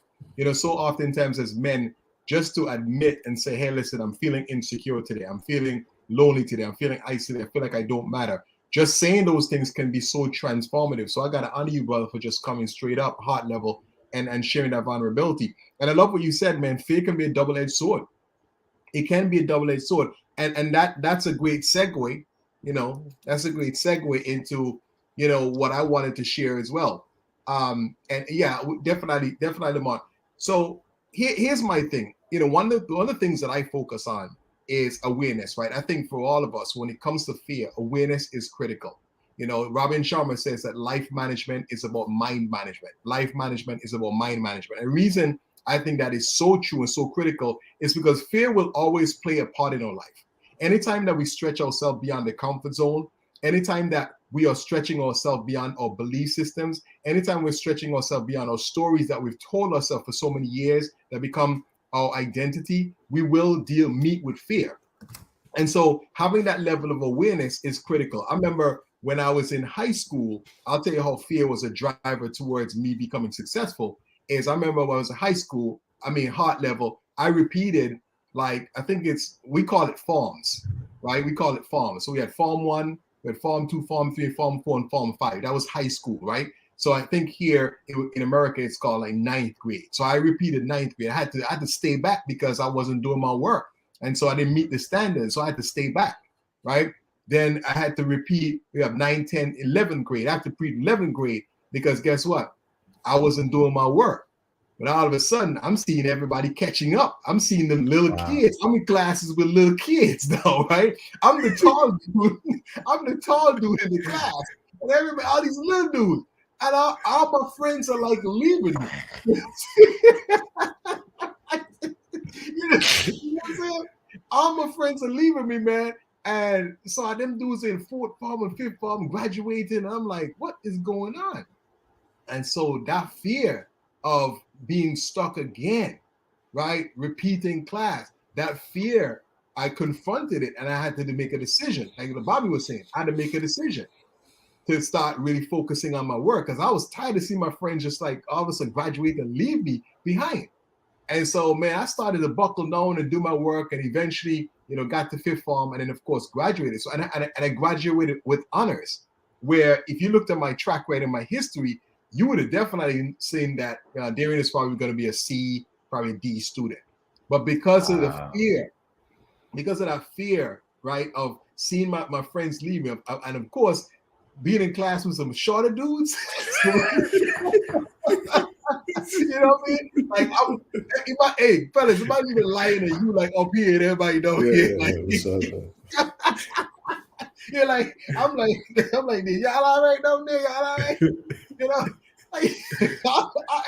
So oftentimes as men, just to admit and say, hey, listen, I'm feeling insecure today. I'm feeling lonely today. I'm feeling isolated. I feel like I don't matter. Just saying those things can be so transformative. So I got to honor you, brother, for just coming straight up, heart level, and sharing that vulnerability. And I love what you said, man. Fear can be a double-edged sword. It can be a double-edged sword. And that's a great segue, that's a great segue into, what I wanted to share as well. And yeah, definitely, Mark. So here's my thing. One of the things that I focus on is awareness, right? I think for all of us, when it comes to fear, awareness is critical. Robin Sharma says that life management is about mind management. Life management is about mind management. And the reason I think that is so true and so critical is because fear will always play a part in our life. Anytime that we stretch ourselves beyond the comfort zone, anytime that we are stretching ourselves beyond our belief systems, anytime we're stretching ourselves beyond our stories that we've told ourselves for so many years that become our identity, we will meet with fear. And so having that level of awareness is critical. I remember when I was in high school, I'll tell you how fear was a driver towards me becoming successful. Is I remember when I was in high school, heart level, I repeated, like, I think we call it forms, right? We call it forms. So we had form 1, we had form 2, form 3, form 4, and form 5. That was high school, right? So I think here in America, it's called like 9th grade. So I repeated 9th grade. I had to stay back because I wasn't doing my work. And so I didn't meet the standards. So I had to stay back, right? Then I had to repeat, we have 9, 10, 11th grade. I have to repeat 11th grade because guess what? I wasn't doing my work. But all of a sudden, I'm seeing everybody catching up. I'm seeing the little kids. I'm in classes with little kids now, right? I'm the tall dude. I'm the tall dude in the class. And everybody, all these little dudes. And all my friends are like leaving me. You know what I'm saying? All my friends are leaving me, man. And so them dudes in 4th form and 5th form graduating. And I'm like, what is going on? And so that fear of being stuck again, right? Repeating class, that fear, I confronted it and I had to make a decision. Like Bobby was saying, I had to make a decision. to start really focusing on my work because I was tired of seeing my friends just like all of a sudden graduate and leave me behind. And so, man, I started to buckle down and do my work, and eventually, got to fifth form, and then of course graduated. So, and I graduated with honors. Where if you looked at my track record and my history, you would have definitely seen that Darian is probably going to be a C, probably a D student. But because of the fear, that fear, right, of seeing my friends leave me, and of course, being in class with some shorter dudes. You know what I mean? Like, hey, fellas, if I even lying at you like up here and everybody know here, like, you're like, I'm like, y'all all right down there? Y'all all right? Like,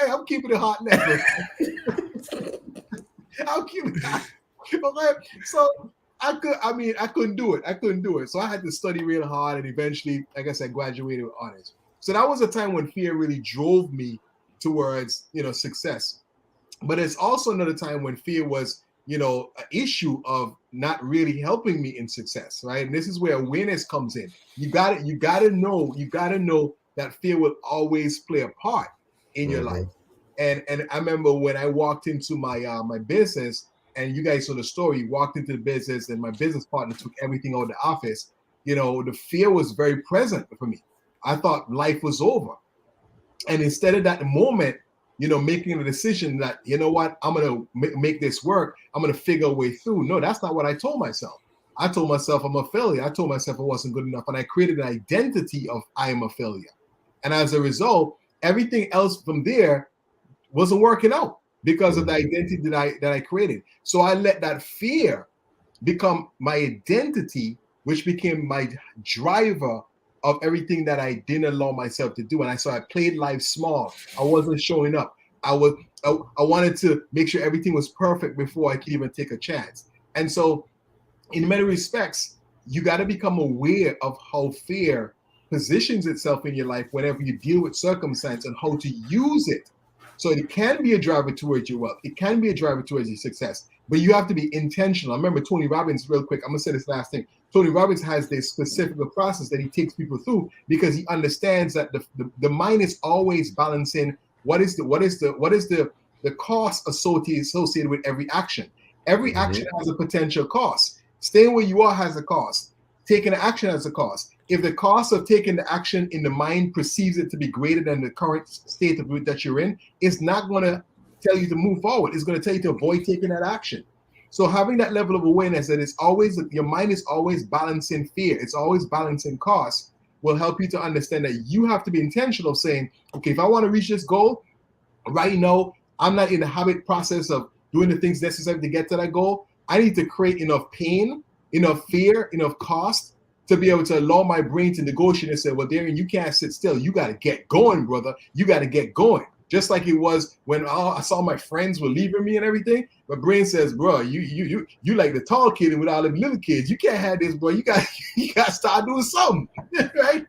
I'm keeping it hot now. I'm keeping it hot. Okay, so I couldn't do it. So I had to study real hard, and eventually, like I said, graduated with honors. So that was a time when fear really drove me towards, success. But it's also another time when fear was, an issue of not really helping me in success, right? And this is where awareness comes in. You gotta know that fear will always play a part in your life. And I remember when I walked into my my business, and you guys saw the story, walked into the business and my business partner took everything out of the office, the fear was very present for me. I thought life was over. And instead of that moment, making a decision that, what, I'm going to make this work, I'm going to figure a way through. No, that's not what I told myself. I told myself I'm a failure. I told myself I wasn't good enough. And I created an identity of I am a failure. And as a result, everything else from there wasn't working out because of the identity that I created. So I let that fear become my identity, which became my driver of everything that I didn't allow myself to do. And I played life small. I wasn't showing up. I wanted to make sure everything was perfect before I could even take a chance. And so in many respects, you got to become aware of how fear positions itself in your life whenever you deal with circumstance and how to use it. So it can be a driver towards your wealth. It can be a driver towards your success, but you have to be intentional. I remember Tony Robbins, real quick, I'm gonna say this last thing. Tony Robbins has this specific process that he takes people through because he understands that the mind is always balancing what is the cost associated with every action. Every action has a potential cost. Staying where you are has a cost. Taking action has a cost. If the cost of taking the action in the mind perceives it to be greater than the current state of that you're in, it's not going to tell you to move forward. It's going to tell you to avoid taking that action. So having that level of awareness that it's always, your mind is always balancing fear, it's always balancing cost, will help you to understand that you have to be intentional of saying, okay, if I want to reach this goal, right now, I'm not in the habit process of doing the things necessary to get to that goal. I need to create enough pain, enough fear, enough cost to be able to allow my brain to negotiate and say, well, Darian, you can't sit still. You got to get going, brother. You got to get going. Just like it was when I saw my friends were leaving me and everything. My brain says, bro, you like the tall kid and with all the little kids. You can't have this, bro. You got to start doing something, right?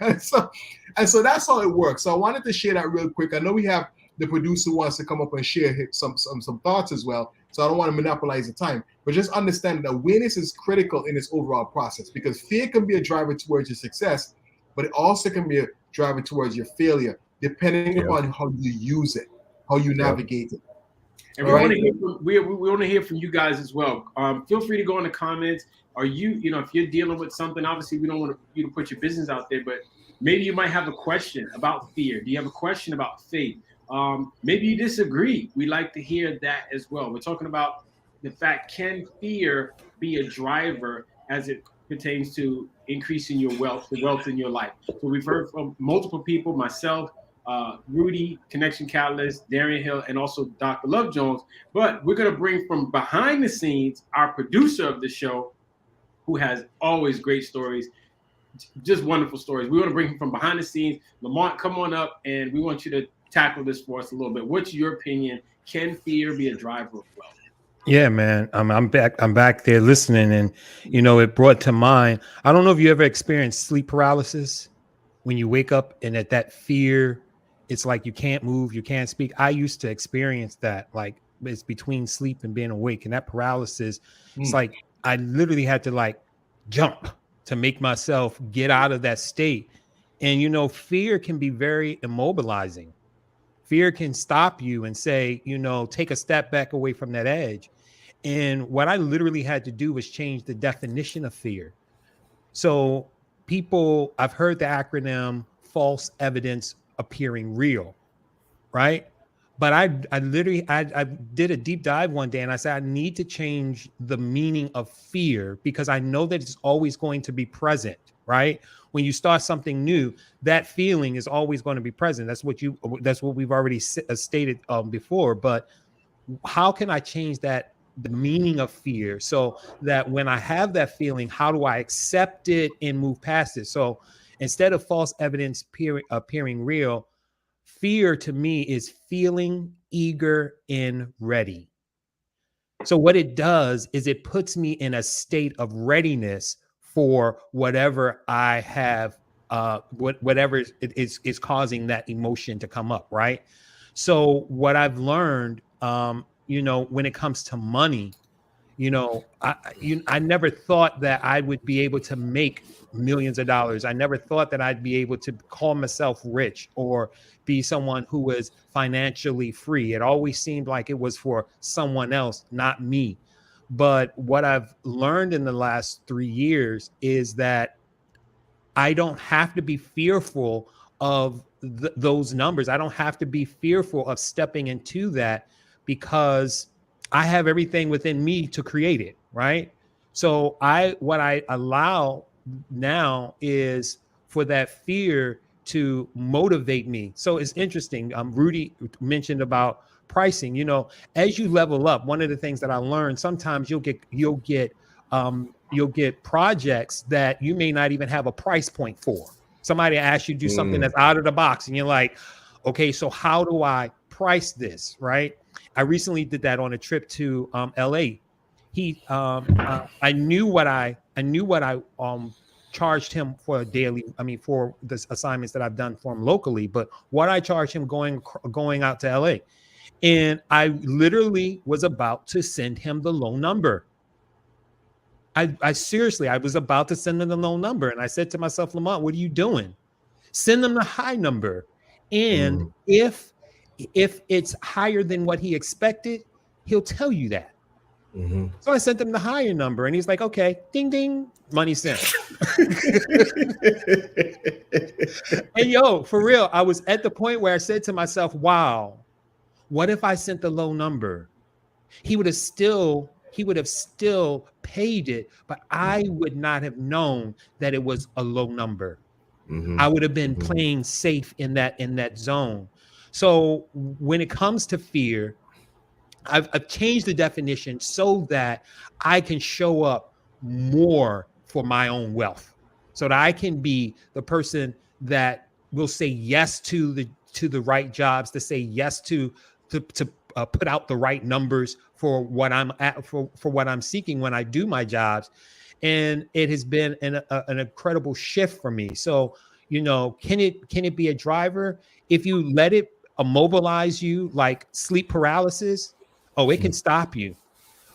And so that's how it works. So I wanted to share that real quick. I know we have the producer wants to come up and share some thoughts as well. So I don't want to monopolize the time, but just understand that awareness is critical in this overall process because fear can be a driver towards your success, but it also can be a driver towards your failure, depending upon how you use it, how you navigate it. And we want to hear from you guys as well. Feel free to go in the comments. Are you, if you're dealing with something, obviously we don't want you to put your business out there, but maybe you might have a question about fear. Do you have a question about faith? Maybe you disagree. We like to hear that as well. We're talking about the fact, can fear be a driver as it pertains to increasing your wealth, the wealth in your life? So we've heard from multiple people, myself, Rudy, Connection Catalyst, Darian Hill, and also Dr. Love Jones. But we're going to bring from behind the scenes our producer of the show, who has always great stories, just wonderful stories. We want to bring him from behind the scenes. Lamont, come on up, and we want you to tackle this for us a little bit. What's your opinion? Can fear be a driver of wealth? Yeah, man. I'm back there listening, and it brought to mind. I don't know if you ever experienced sleep paralysis when you wake up and that fear. It's like you can't move, you can't speak. I used to experience that. Like it's between sleep and being awake, and that paralysis. It's like I literally had to jump to make myself get out of that state. And, you know, fear can be very immobilizing. Fear can stop you and say, you know, take a step back away from that edge. And what I literally had to do was change the definition of fear. So I've heard the acronym false evidence appearing real, right? But I did a deep dive one day and I said, I need to change the meaning of fear because I know that it's always going to be present, right? When you start something new, that feeling is always going to be present. That's what we've already stated before. But how can I change the meaning of fear so that when I have that feeling, how do I accept it and move past it? So instead of false evidence appearing real, fear to me is feeling eager and ready. So what it does is it puts me in a state of readiness for whatever I have, whatever is causing that emotion to come up, right? So what I've learned, you know, when it comes to money, you know, I never thought that I would be able to make millions of dollars. I never thought that I'd be able to call myself rich or be someone who was financially free. It always seemed like it was for someone else, not me. But what I've learned in the last 3 years is that I don't have to be fearful of those numbers. I don't have to be fearful of stepping into that because I have everything within me to create it, right? So what I allow now is for that fear to motivate me. So it's interesting. Rudy mentioned about pricing. You know, as you level up, one of the things that I learned, sometimes you'll get projects that you may not even have a price point for. Somebody asks you to do something that's out of the box, and you're like, okay, so how do I price this, right? I recently did that on a trip to LA. I knew what I charged him for for the assignments that I've done for him locally, but what I charged him going out to LA. And I literally was about to send him the low number. I seriously, I was about to send him the low number. And I said to myself, Lamont, what are you doing? Send him the high number. And if it's higher than what he expected, he'll tell you that. So I sent him the higher number and he's like, okay, ding, ding, money sent. And yo, for real, I was at the point where I said to myself, wow, what if I sent the low number? He would have still paid it, but I would not have known that it was a low number. I would have been playing safe in that zone. So when it comes to fear, I've changed the definition so that I can show up more for my own wealth, so that I can be the person that will say yes to the right jobs, to say yes to put out the right numbers for what I'm for what I'm seeking when I do my jobs. And it has been an incredible shift for me. So, you know, can it be a driver if you let it immobilize you like sleep paralysis? Oh, it can stop you.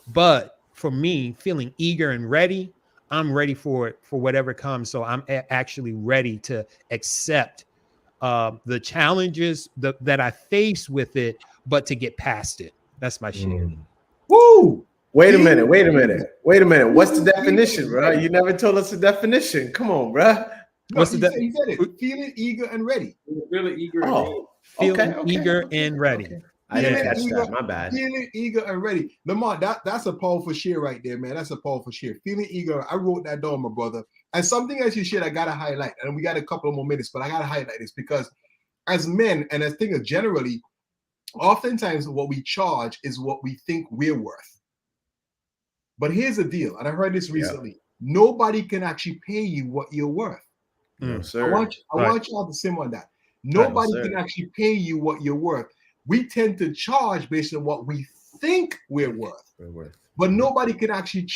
But for me, feeling eager and ready, I'm ready for it, for whatever comes. So I'm actually ready to accept the challenges that I face with it, but to get past it. That's my share. Woo! Wait a minute. What's the definition, bro? You never told us the definition. Come on, bro. What's the definition? He said it. Feeling eager and ready. Feeling eager and ready. Feeling eager and ready. Okay. I didn't catch that. My bad. Feeling eager and ready. Lamont, that's a powerful share right there, man. That's a powerful share. Feeling eager. I wrote that down, my brother. And something else you shared, I gotta highlight. And we got a couple of more minutes, but I gotta highlight this because as men, and as things generally, oftentimes what we charge is what we think we're worth. But here's the deal, and I heard this recently. Yeah. Nobody can actually pay you what you're worth. No, sir. I want y'all to sim on that. Nobody can actually pay you what you're worth. We tend to charge based on what we think we're worth. But nobody can actually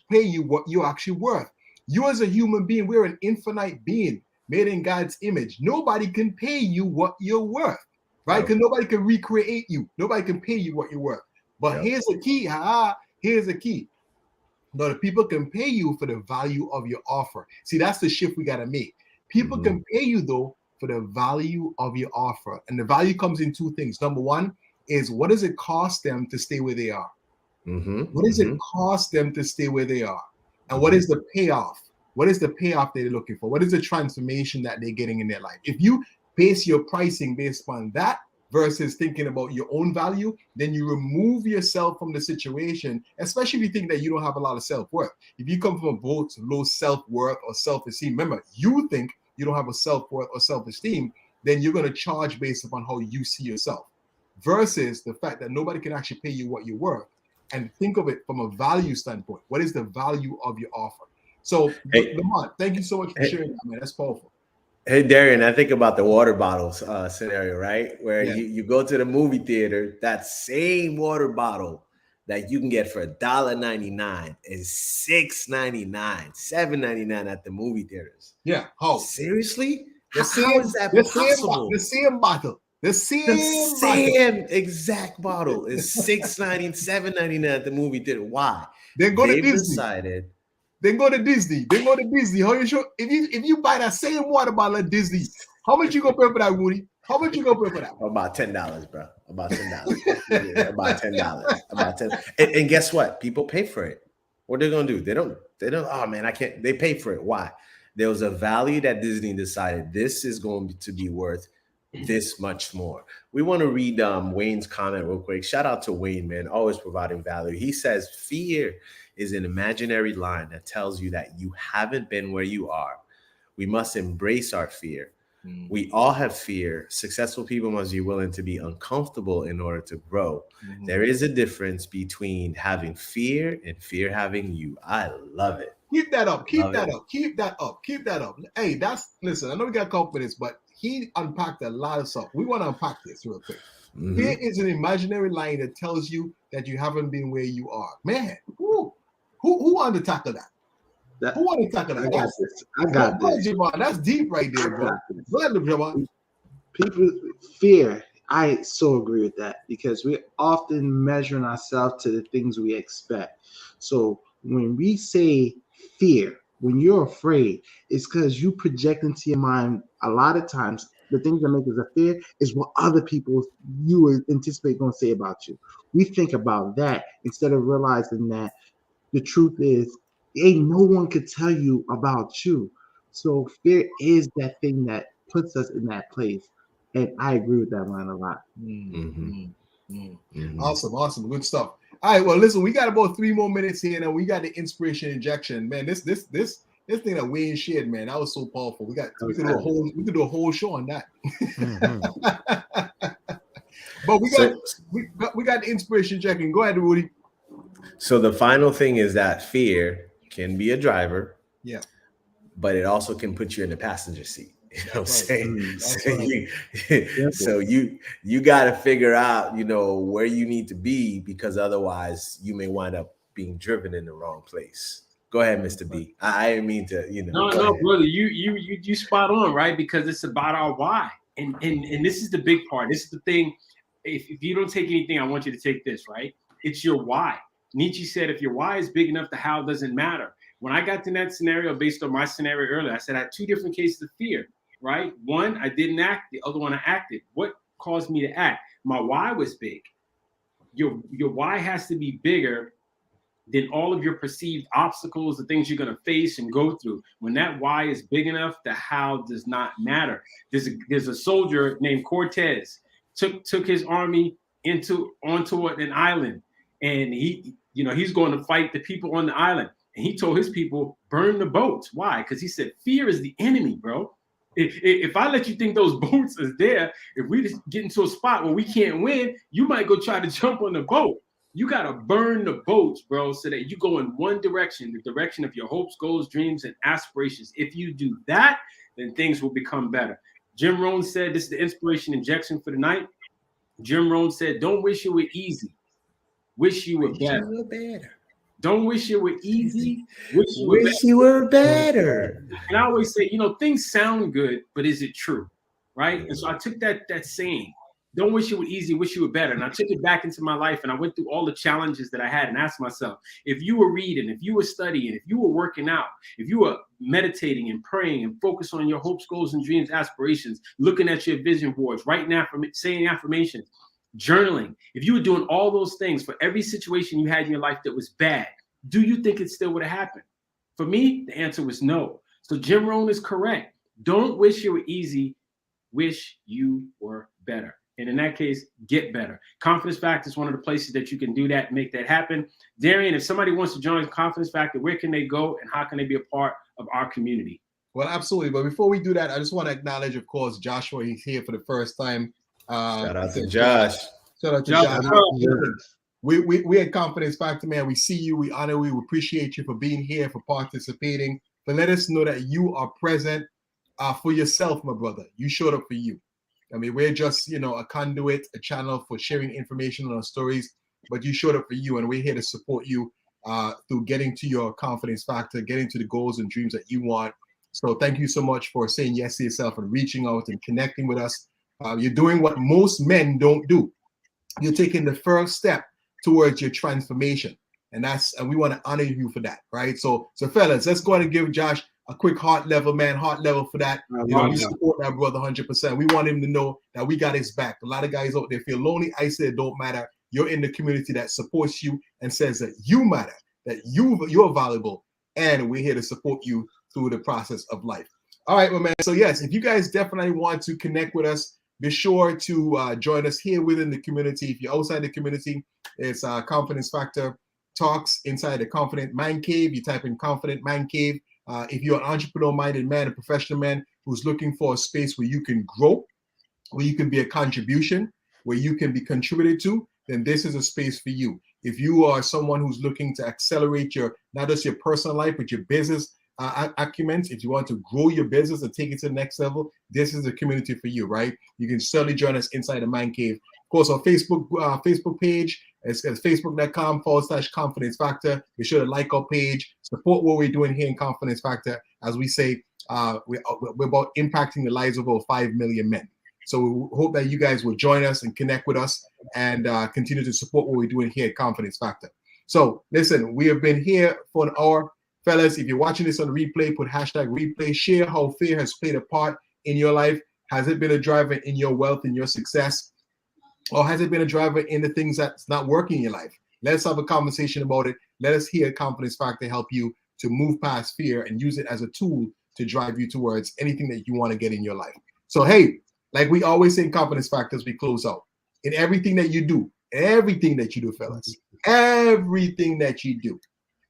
pay you what you're actually worth. You as a human being, we're an infinite being made in God's image. Nobody can pay you what you're worth, right? Because nobody can recreate you. Nobody can pay you what you're worth. But here's the key. Here's the key. No, the people can pay you for the value of your offer. See, that's the shift we got to make. People can pay you though for the value of your offer. And the value comes in two things. Number one is, what does it cost them to stay where they are? What does it cost them to stay where they are? And what is the payoff? What is the payoff they're looking for? What is the transformation that they're getting in their life? If you base your pricing based upon that versus thinking about your own value, then you remove yourself from the situation, especially if you think that you don't have a lot of self-worth. If you come from both low self-worth or self-esteem, remember, you think you don't have a self-worth or self-esteem, then you're going to charge based upon how you see yourself versus the fact that nobody can actually pay you what you're worth. And think of it from a value standpoint. What is the value of your offer? So, Lamont, thank you so much for sharing that, man. That's powerful. Hey, Darian, I think about the water bottles scenario, right? Where you go to the movie theater, that same water bottle that you can get for $1.99 is $6.99, $7.99 at the movie theaters. Yeah. How? Seriously? How is that possible? The same bottle. The same exact bottle is $6.99, $7.99 at the movie theater. Why? Then go to Disney. Then go to Disney. How you sure? If you buy that same water bottle at Disney, how much you gonna pay for that, Woody? How much you gonna pay for that? About $10, bro. About $10. About $10. About $10. And guess what? People pay for it. What they're gonna do? They don't. Oh man, I can't. They pay for it. Why? There was a value that Disney decided this is going to be worth this much more. We want to read Wayne's comment real quick. Shout out to Wayne, man, always providing value. He says fear is an imaginary line that tells you that you haven't been where you are. We must embrace our fear. We all have fear. Successful people must be willing to be uncomfortable in order to grow. There is a difference between having fear and fear having you. I love it. Keep that up. Keep that up. Hey, listen, I know we got confidence, but he unpacked a lot of stuff. We want to unpack this real quick. Fear is an imaginary line that tells you that you haven't been where you are. Man, who wanted to tackle that? Who wanted to tackle that? I got this. Javon, that's deep right there, bro. Go ahead, Javon. People fear. I so agree with that because we're often measuring ourselves to the things we expect. So when we say fear, when you're afraid, it's because you project into your mind a lot of times the things that make us fear is what other people you anticipate going to say about you. We think about that instead of realizing that the truth is ain't no one could tell you about you. So fear is that thing that puts us in that place. And I agree with that line a lot. Awesome. Good stuff. All right, well, listen, we got about 3 more minutes here, and we got the inspiration injection. Man, this thing that Wayne shared, man, that was so powerful. We could do a whole show on that. But we got the inspiration injection. Go ahead, Rudy. So the final thing is that fear can be a driver. Yeah. But it also can put you in the passenger seat. You know what I'm saying? So you got to figure out, where you need to be, because otherwise you may wind up being driven in the wrong place. Go ahead, Mr. B. I didn't mean to, No, brother, you spot on, right? Because it's about our why. And this is the big part. This is the thing. If you don't take anything, I want you to take this, right? It's your why. Nietzsche said, if your why is big enough, the how doesn't matter. When I got to that scenario, based on my scenario earlier, I said I had 2 different cases of fear, right? One, I didn't act. The other one, I acted. What caused me to act? My why was big. Your why has to be bigger than all of your perceived obstacles, the things you're going to face and go through. When that why is big enough, the how does not matter. There's a soldier named Cortez took his army onto an island, and he's going to fight the people on the island. And he told his people, burn the boats. Why? Because he said, fear is the enemy, bro. If I let you think those boats is there, if we just get into a spot where we can't win, you might go try to jump on the boat. You got to burn the boats, bro, so that you go in one direction, the direction of your hopes, goals, dreams, and aspirations. If you do that, then things will become better. Jim Rohn said, this is the inspiration injection for the night. Jim Rohn said, don't wish it were easy. Wish you were better. Don't wish it were easy. Wish you were better. And I always say, things sound good, but is it true? Right? And so I took that saying, Don't wish it were easy, wish you were better. And I took it back into my life and I went through all the challenges that I had and asked myself, if you were reading, if you were studying, if you were working out, if you were meditating and praying and focus on your hopes, goals, and dreams, aspirations, looking at your vision boards, writing saying affirmations, journaling, if you were doing all those things for every situation you had in your life that was bad, do you think it still would have happened? For me, the answer was no. So Jim Rohn is correct. Don't wish you were easy, wish you were better. And in that case, get better. Confidence Factor is one of the places that you can do that, make that happen. Darian, if somebody wants to join Confidence Factor, where can they go and how can they be a part of our community? Well, absolutely. But before we do that, I just want to acknowledge, of course, Joshua. He's here for the first time. Shout out to Josh. Shout out to Josh. We at Confidence Factor, man. We see you. We honor you. We appreciate you for being here, for participating. But let us know that you are present for yourself, my brother. You showed up for you. I mean, we're just, a conduit, a channel for sharing information on our stories, but you showed up for you, and we're here to support you through getting to your confidence factor, getting to the goals and dreams that you want. So thank you so much for saying yes to yourself and reaching out and connecting with us. You're doing what most men don't do. You're taking the first step towards your transformation, and we want to honor you for that, right? So fellas, let's go ahead and give Josh a quick heart level for that. We support that brother 100%. We want him to know that we got his back. A lot of guys out there feel lonely. I said, it don't matter. You're in the community that supports you and says that you matter, that you're valuable, and we're here to support you through the process of life. All right, well, man. So yes, if you guys definitely want to connect with us, be sure to join us here within the community. If you're outside the community, it's Confidence Factor Talks inside the Confident Man Cave. You type in Confident Man Cave. If you're an entrepreneur-minded man, a professional man who's looking for a space where you can grow, where you can be a contribution, where you can be contributed to, then this is a space for you. If you are someone who's looking to accelerate not just your personal life, but your business acumen, if you want to grow your business and take it to the next level, this is a community for you, right? You can certainly join us inside the Man Cave. Of course, our Facebook page, it's facebook.com/Confidence Factor. Be sure to like our page, support what we're doing here in Confidence Factor. As we say, we're about impacting the lives of over 5 million men. So we hope that you guys will join us and connect with us and continue to support what we're doing here at Confidence Factor. So listen, we have been here for an hour. Fellas, if you're watching this on replay, put #replay. Share how fear has played a part in your life. Has it been a driver in your wealth and your success? Or has it been a driver in the things that's not working in your life? Let's have a conversation about it. Let us hear Confidence Factor help you to move past fear and use it as a tool to drive you towards anything that you want to get in your life. So, hey, like we always say in Confidence Factors, we close out. In everything that you do, fellas, everything that you do,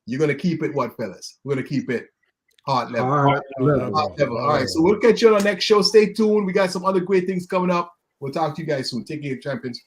you're going to keep it what, fellas? We're going to keep it heart level. Heart level. All right, so we'll catch you on our next show. Stay tuned. We got some other great things coming up. We'll talk to you guys soon. Take care, champions.